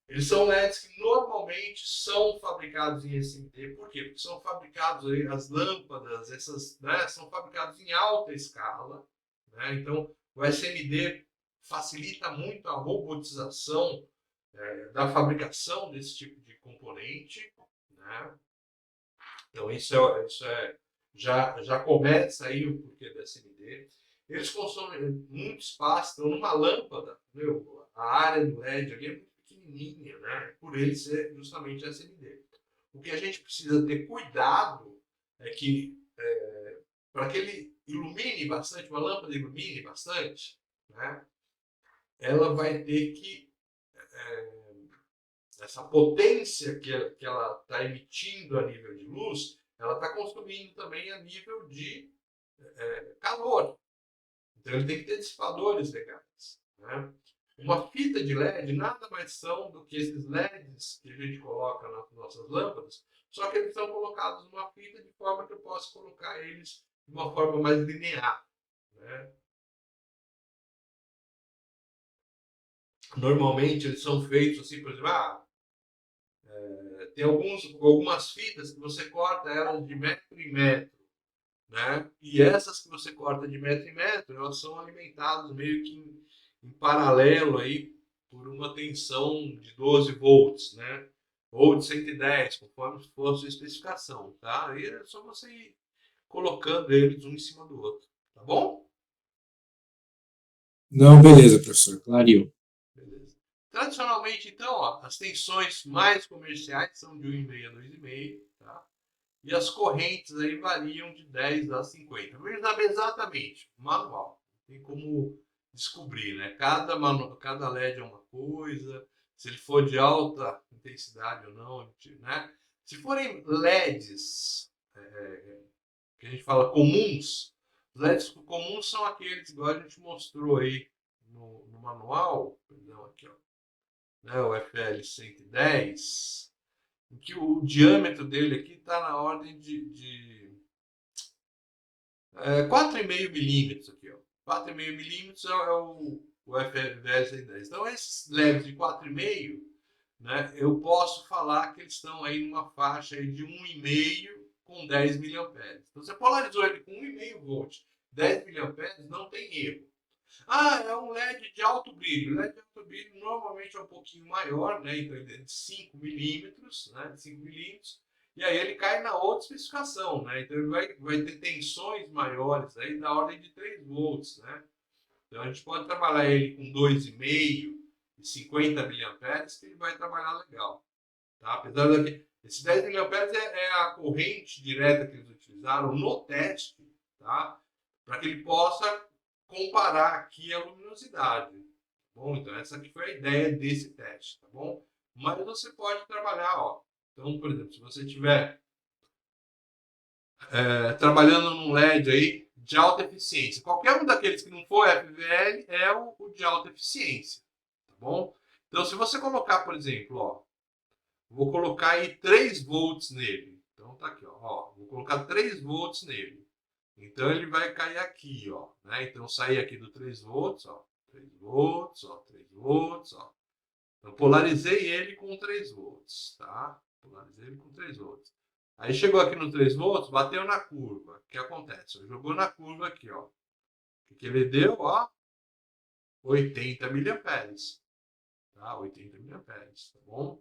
eles são LEDs que normalmente são fabricados em SMD. Por quê? Porque são fabricados aí, as lâmpadas, essas, né, são fabricados em alta escala. Né? Então, o SMD facilita muito a robotização da fabricação desse tipo de componente. Né? Então, já começa aí o porquê do SMD. Eles consomem muito espaço, então numa lâmpada, meu, a área do LED ali é muito pequenininha, né? Por ele ser justamente SMD. O que a gente precisa ter cuidado é que, para que ele ilumine bastante, uma lâmpada ilumine bastante, né? Ela vai ter que, essa potência que ela está emitindo a nível de luz, ela está consumindo também a nível de calor. Então ele tem que ter dissipadores legais. Né? Uma fita de LED nada mais são do que esses LEDs que a gente coloca nas nossas lâmpadas, só que eles são colocados numa fita de forma que eu possa colocar eles de uma forma mais linear. Né? Normalmente eles são feitos assim, por exemplo, tem algumas fitas que você corta elas de metro em metro. Né? E essas que você corta de metro em metro, elas são alimentadas meio que em paralelo aí por uma tensão de 12 volts, né? Ou de 110, conforme for a sua especificação, tá? Aí é só você ir colocando eles um em cima do outro, tá bom? Não, beleza, professor, clareou. Beleza. Tradicionalmente, então, ó, as tensões mais comerciais são de 1,5 a 2,5, tá? E as correntes aí variam de 10 a 50. Vamos saber exatamente, manual. Tem como descobrir, né? Cada LED é uma coisa, se ele for de alta intensidade ou não, né? Se forem LEDs, que a gente fala comuns, os LEDs comuns são aqueles, igual a gente mostrou aí no manual, perdão, aqui, ó, né? O FL110, em que o diâmetro dele aqui está na ordem de 4,5 milímetros aqui, ó. 4,5 milímetros é o FVL 110. Então, esses LEDs de 4,5, né, eu posso falar que eles estão aí numa faixa aí de 1,5 com 10 miliamperes. Então, você polarizou ele com 1,5 volts, 10 miliamperes, não tem erro. É um LED de alto brilho. O LED de alto brilho normalmente é um pouquinho maior, né? Então ele é de 5 milímetros, né? De 5 milímetros. E aí ele cai na outra especificação, né? Então ele vai ter tensões maiores aí da ordem de 3 volts, né? Então a gente pode trabalhar ele com 2,5 e 50 miliamperes, que ele vai trabalhar legal, tá? Apesar de esse 10 miliamperes é a corrente direta que eles utilizaram no teste, tá? Para que ele possa comparar aqui a luminosidade. Tá bom? Então essa aqui foi a ideia desse teste, tá bom? Mas você pode trabalhar, ó. Então, por exemplo, se você estiver trabalhando num LED aí de alta eficiência, qualquer um daqueles que não for FVL é o de alta eficiência, tá bom? Então, se você colocar, por exemplo, ó, vou colocar aí 3 volts nele. Então tá aqui, ó, vou colocar 3 volts nele. Então ele vai cair aqui, ó, né? Então sair aqui do 3 volts, ó, 3 volts, ó, 3 volts, ó. Então polarizei ele com 3 volts, tá? Polarizei ele com 3 volts. Aí chegou aqui no 3 volts, bateu na curva. O que acontece? Jogou na curva aqui, ó. O que ele deu, ó? 80 miliamperes. Tá? 80 miliamperes, tá bom?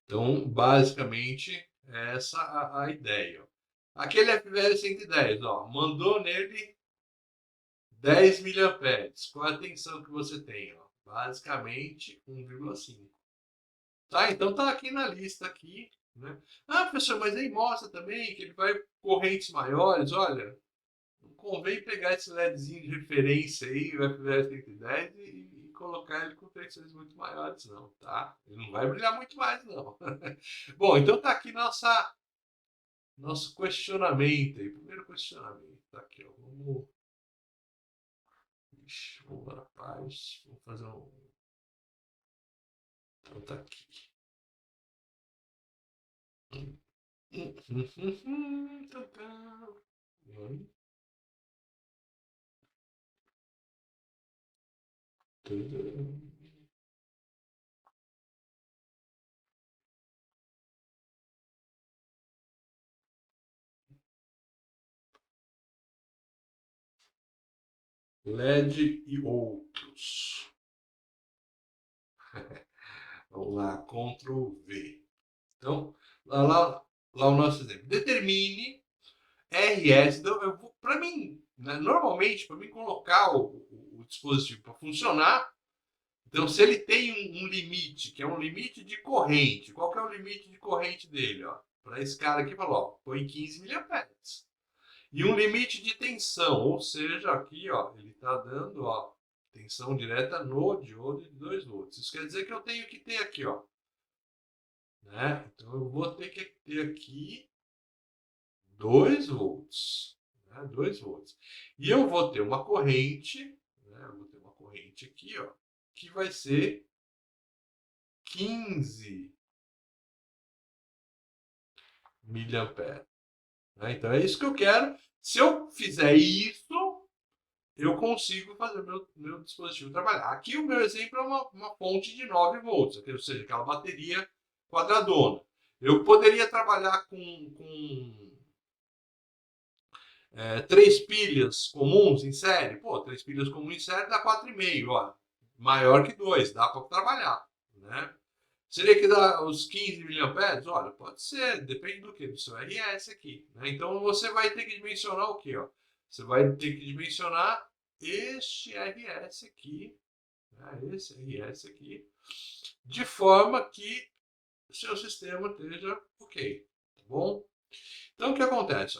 Então, basicamente, é essa a ideia. Aquele FVL 110, ó, mandou nele 10 miliamperes. Qual é a tensão que você tem? Ó? Basicamente 1,5. Tá? Então tá aqui na lista aqui. Né? Professor, mas aí mostra também que ele vai correntes maiores. Olha, não convém pegar esse LEDzinho de referência aí, o FVL 110, e colocar ele com tensões muito maiores, não, tá? Ele não vai brilhar muito mais, não. Bom, então tá aqui nosso questionamento aí. Primeiro questionamento. Tá aqui, ó. Vamos. Ixi, vamos lá, paz. Vamos fazer um. Então tá aqui. Então tá. LED e outros. Vamos lá, Ctrl V. Então, lá o nosso exemplo. Determine RS. Então, para mim, né, normalmente, para mim colocar o dispositivo para funcionar, então se ele tem um limite, que é um limite de corrente, qual que é o limite de corrente dele? Para esse cara aqui, falou, ó, põe 15 miliamperes. E um limite de tensão, ou seja, aqui ó, ele está dando ó, tensão direta no diodo de 2 volts. Isso quer dizer que eu tenho que ter aqui, ó, né? Então eu vou ter que ter aqui 2 volts, né? 2 volts. E eu vou ter uma corrente, né? Eu vou ter uma corrente aqui, ó, que vai ser 15 miliamperes. Né? Então é isso que eu quero. Se eu fizer isso, eu consigo fazer meu dispositivo trabalhar. Aqui o meu exemplo é uma fonte de 9 volts, ou seja, aquela bateria quadradona. Eu poderia trabalhar com 3 pilhas comuns em série. Pô, 3 pilhas comuns em série dá 4,5, ó. Maior que 2, dá para trabalhar. Né? Seria que dá os 15 miliamperes? Olha, pode ser, depende do que? Do seu RS aqui. Né? Então você vai ter que dimensionar o que? Você vai ter que dimensionar este RS aqui, né? Esse RS aqui, de forma que o seu sistema esteja ok. Tá bom? Então o que acontece?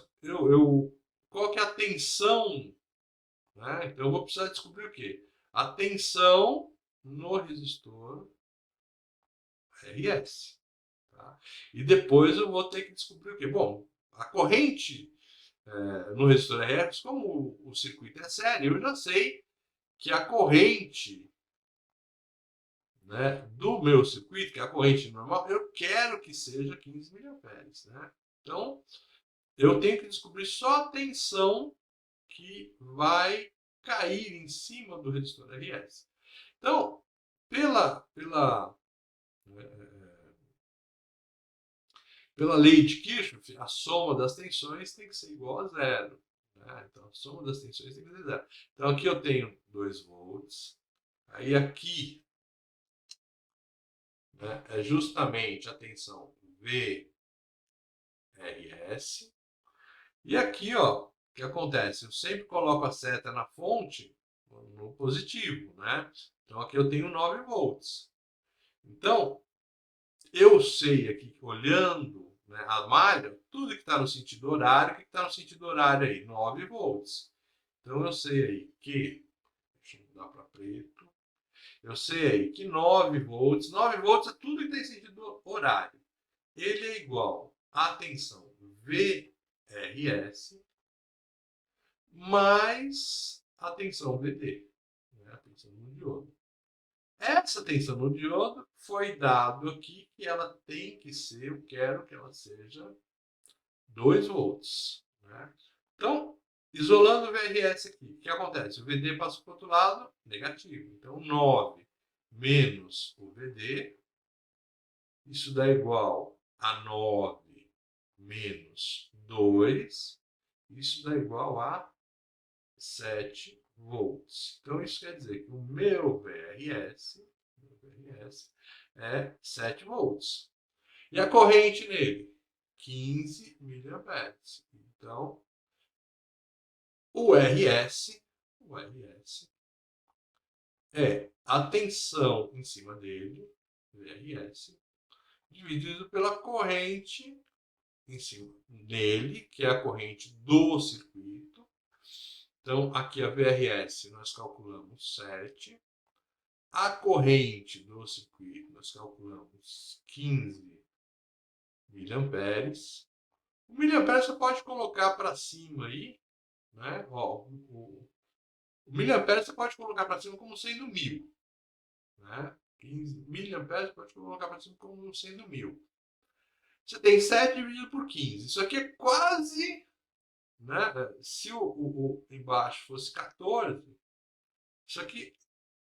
Qual que é a tensão? Né? Então eu vou precisar descobrir o quê? A tensão no resistor RS. Tá? E depois eu vou ter que descobrir o quê? Bom, a corrente no resistor RS, como o circuito é sério, eu já sei que a corrente, né, do meu circuito, que é a corrente normal, eu quero que seja 15 miliamperes. Né? Então, eu tenho que descobrir só a tensão que vai cair em cima do resistor RS. Então, pela lei de Kirchhoff, a soma das tensões tem que ser igual a zero. Né? Então, a soma das tensões tem que ser zero. Então, aqui eu tenho 2 volts. Aí, aqui, né, é justamente a tensão VRS. E aqui, ó, o que acontece? Eu sempre coloco a seta na fonte no positivo, né? Então, aqui eu tenho 9 volts. Então, eu sei aqui, olhando, né, a malha, tudo que está no sentido horário, o que está no sentido horário aí? 9 volts. Então eu sei aí que, deixa eu mudar para preto, eu sei aí que 9 volts é tudo que tem sentido horário. Ele é igual à tensão VRS mais a tensão VD, né, a tensão no diodo. Essa tensão no diodo foi dado aqui que ela tem que ser, eu quero que ela seja 2 volts. Né? Então, isolando o VRS aqui, o que acontece? O VD passa para o outro lado, negativo. Então, 9 menos o VD, isso dá igual a 9 menos 2, isso dá igual a 7 volts. Então, isso quer dizer que o meu VRS é 7 volts. E a corrente nele? 15 miliamperes. Então, o RS é a tensão em cima dele, RS, dividido pela corrente em cima dele, que é a corrente do circuito. Então, aqui a VRS nós calculamos 7. A corrente do circuito nós calculamos 15 miliamperes. O miliampere você pode colocar para cima aí, né? Ó, o miliampere você pode colocar para cima como sendo 1000, né? 15 miliamperes você pode colocar para cima como sendo 1000. Você tem 7 dividido por 15. Isso aqui é quase, né? Se o embaixo fosse 14, isso aqui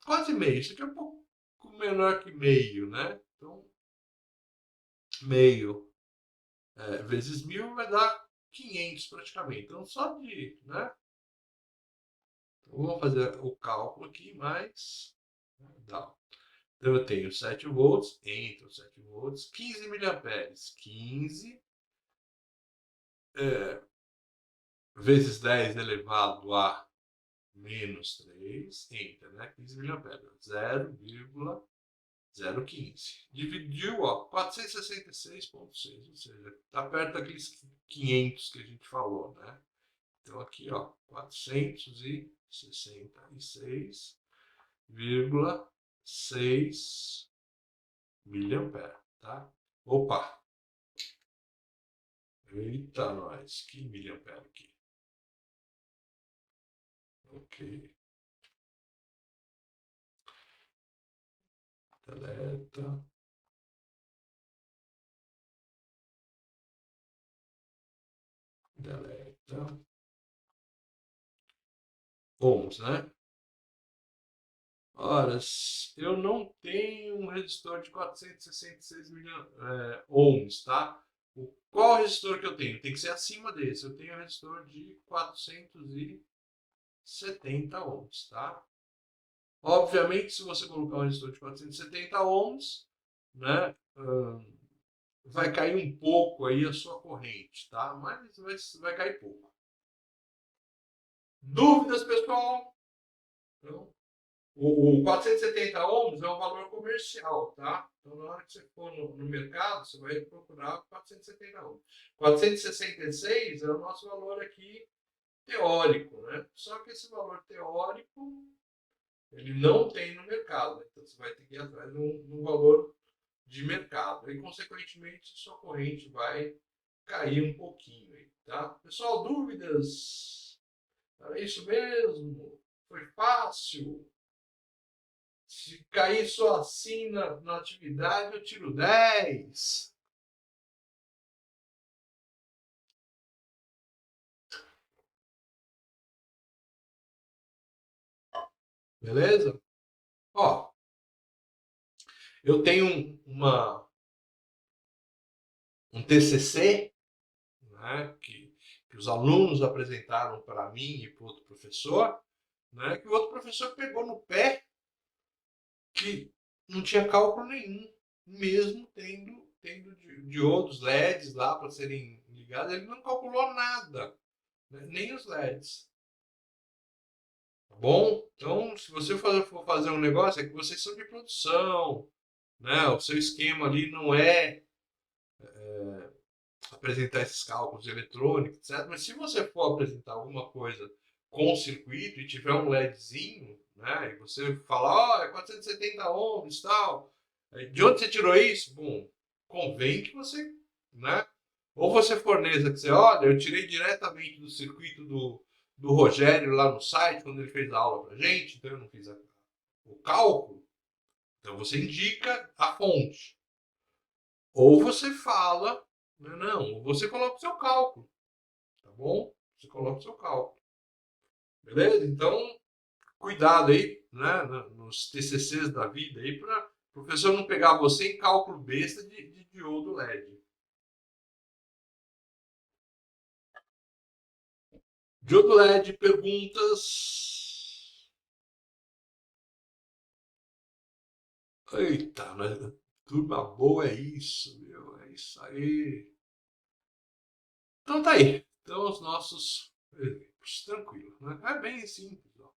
quase meio. Isso aqui é um pouco menor que meio, né? Então, meio vezes 1000 vai dar 500 praticamente. Então, só de, né? Então, vou fazer o cálculo aqui, mas dá. Então, eu tenho 7 volts, entro 7 volts, 15 miliamperes. 15 vezes 10 elevado a menos 3, entra, né? 15 miliamperes. 0,015. Dividiu, ó, 466,6, ou seja, está perto daqueles 500 que a gente falou, né? Então, aqui, ó, 466,6 miliampere, tá? Opa! Eita, nós! Que miliampere aqui. Ok. Deleta. Deleta. Ohms, né? Ora, eu não tenho um resistor de 466 ohms, tá? Qual resistor que eu tenho? Tem que ser acima desse. Eu tenho um resistor de 470 ohms, tá? Obviamente, se você colocar um resistor de 470 ohms, né, vai cair um pouco aí a sua corrente, tá? Mas vai cair pouco. Dúvidas, pessoal? Então, o 470 ohms é um valor comercial, tá? Então, na hora que você for no mercado, você vai procurar 470 ohms. 466 é o nosso valor aqui teórico, né? Só que esse valor teórico, ele não tem no mercado. Então, você vai ter que ir atrás de um valor de mercado. E, consequentemente, sua corrente vai cair um pouquinho aí, tá? Pessoal, dúvidas? Era isso mesmo? Foi fácil? Se cair só assim na atividade, eu tiro 10. Beleza? Ó, eu tenho um TCC, né, que os alunos apresentaram para mim e para outro professor, né, que o outro professor pegou no pé que não tinha cálculo nenhum, mesmo tendo diodos LEDs lá para serem ligados, ele não calculou nada, né, nem os LEDs. Tá bom? Então, se você for fazer um negócio, é que vocês são de produção, né? O seu esquema ali não é apresentar esses cálculos de eletrônica, etc. Mas se você for apresentar alguma coisa com circuito e tiver um LEDzinho, né? E você falar, é 470 ohms e tal, de onde você tirou isso? Bom, convém que você, né? Ou você forneça que você, olha, eu tirei diretamente do circuito do Rogério lá no site, quando ele fez a aula pra gente, então eu não fiz o cálculo. Então você indica a fonte. Ou você fala, não, ou você coloca o seu cálculo, tá bom? Você coloca o seu cálculo. Beleza? Então, cuidado aí, né, nos TCCs da vida aí, para o professor não pegar você em cálculo besta de diodo LED. Diodo LED, perguntas? Eita, turma boa é isso, meu, é isso aí. Então tá aí. Então os nossos exemplos, tranquilo, né? É bem simples, ó.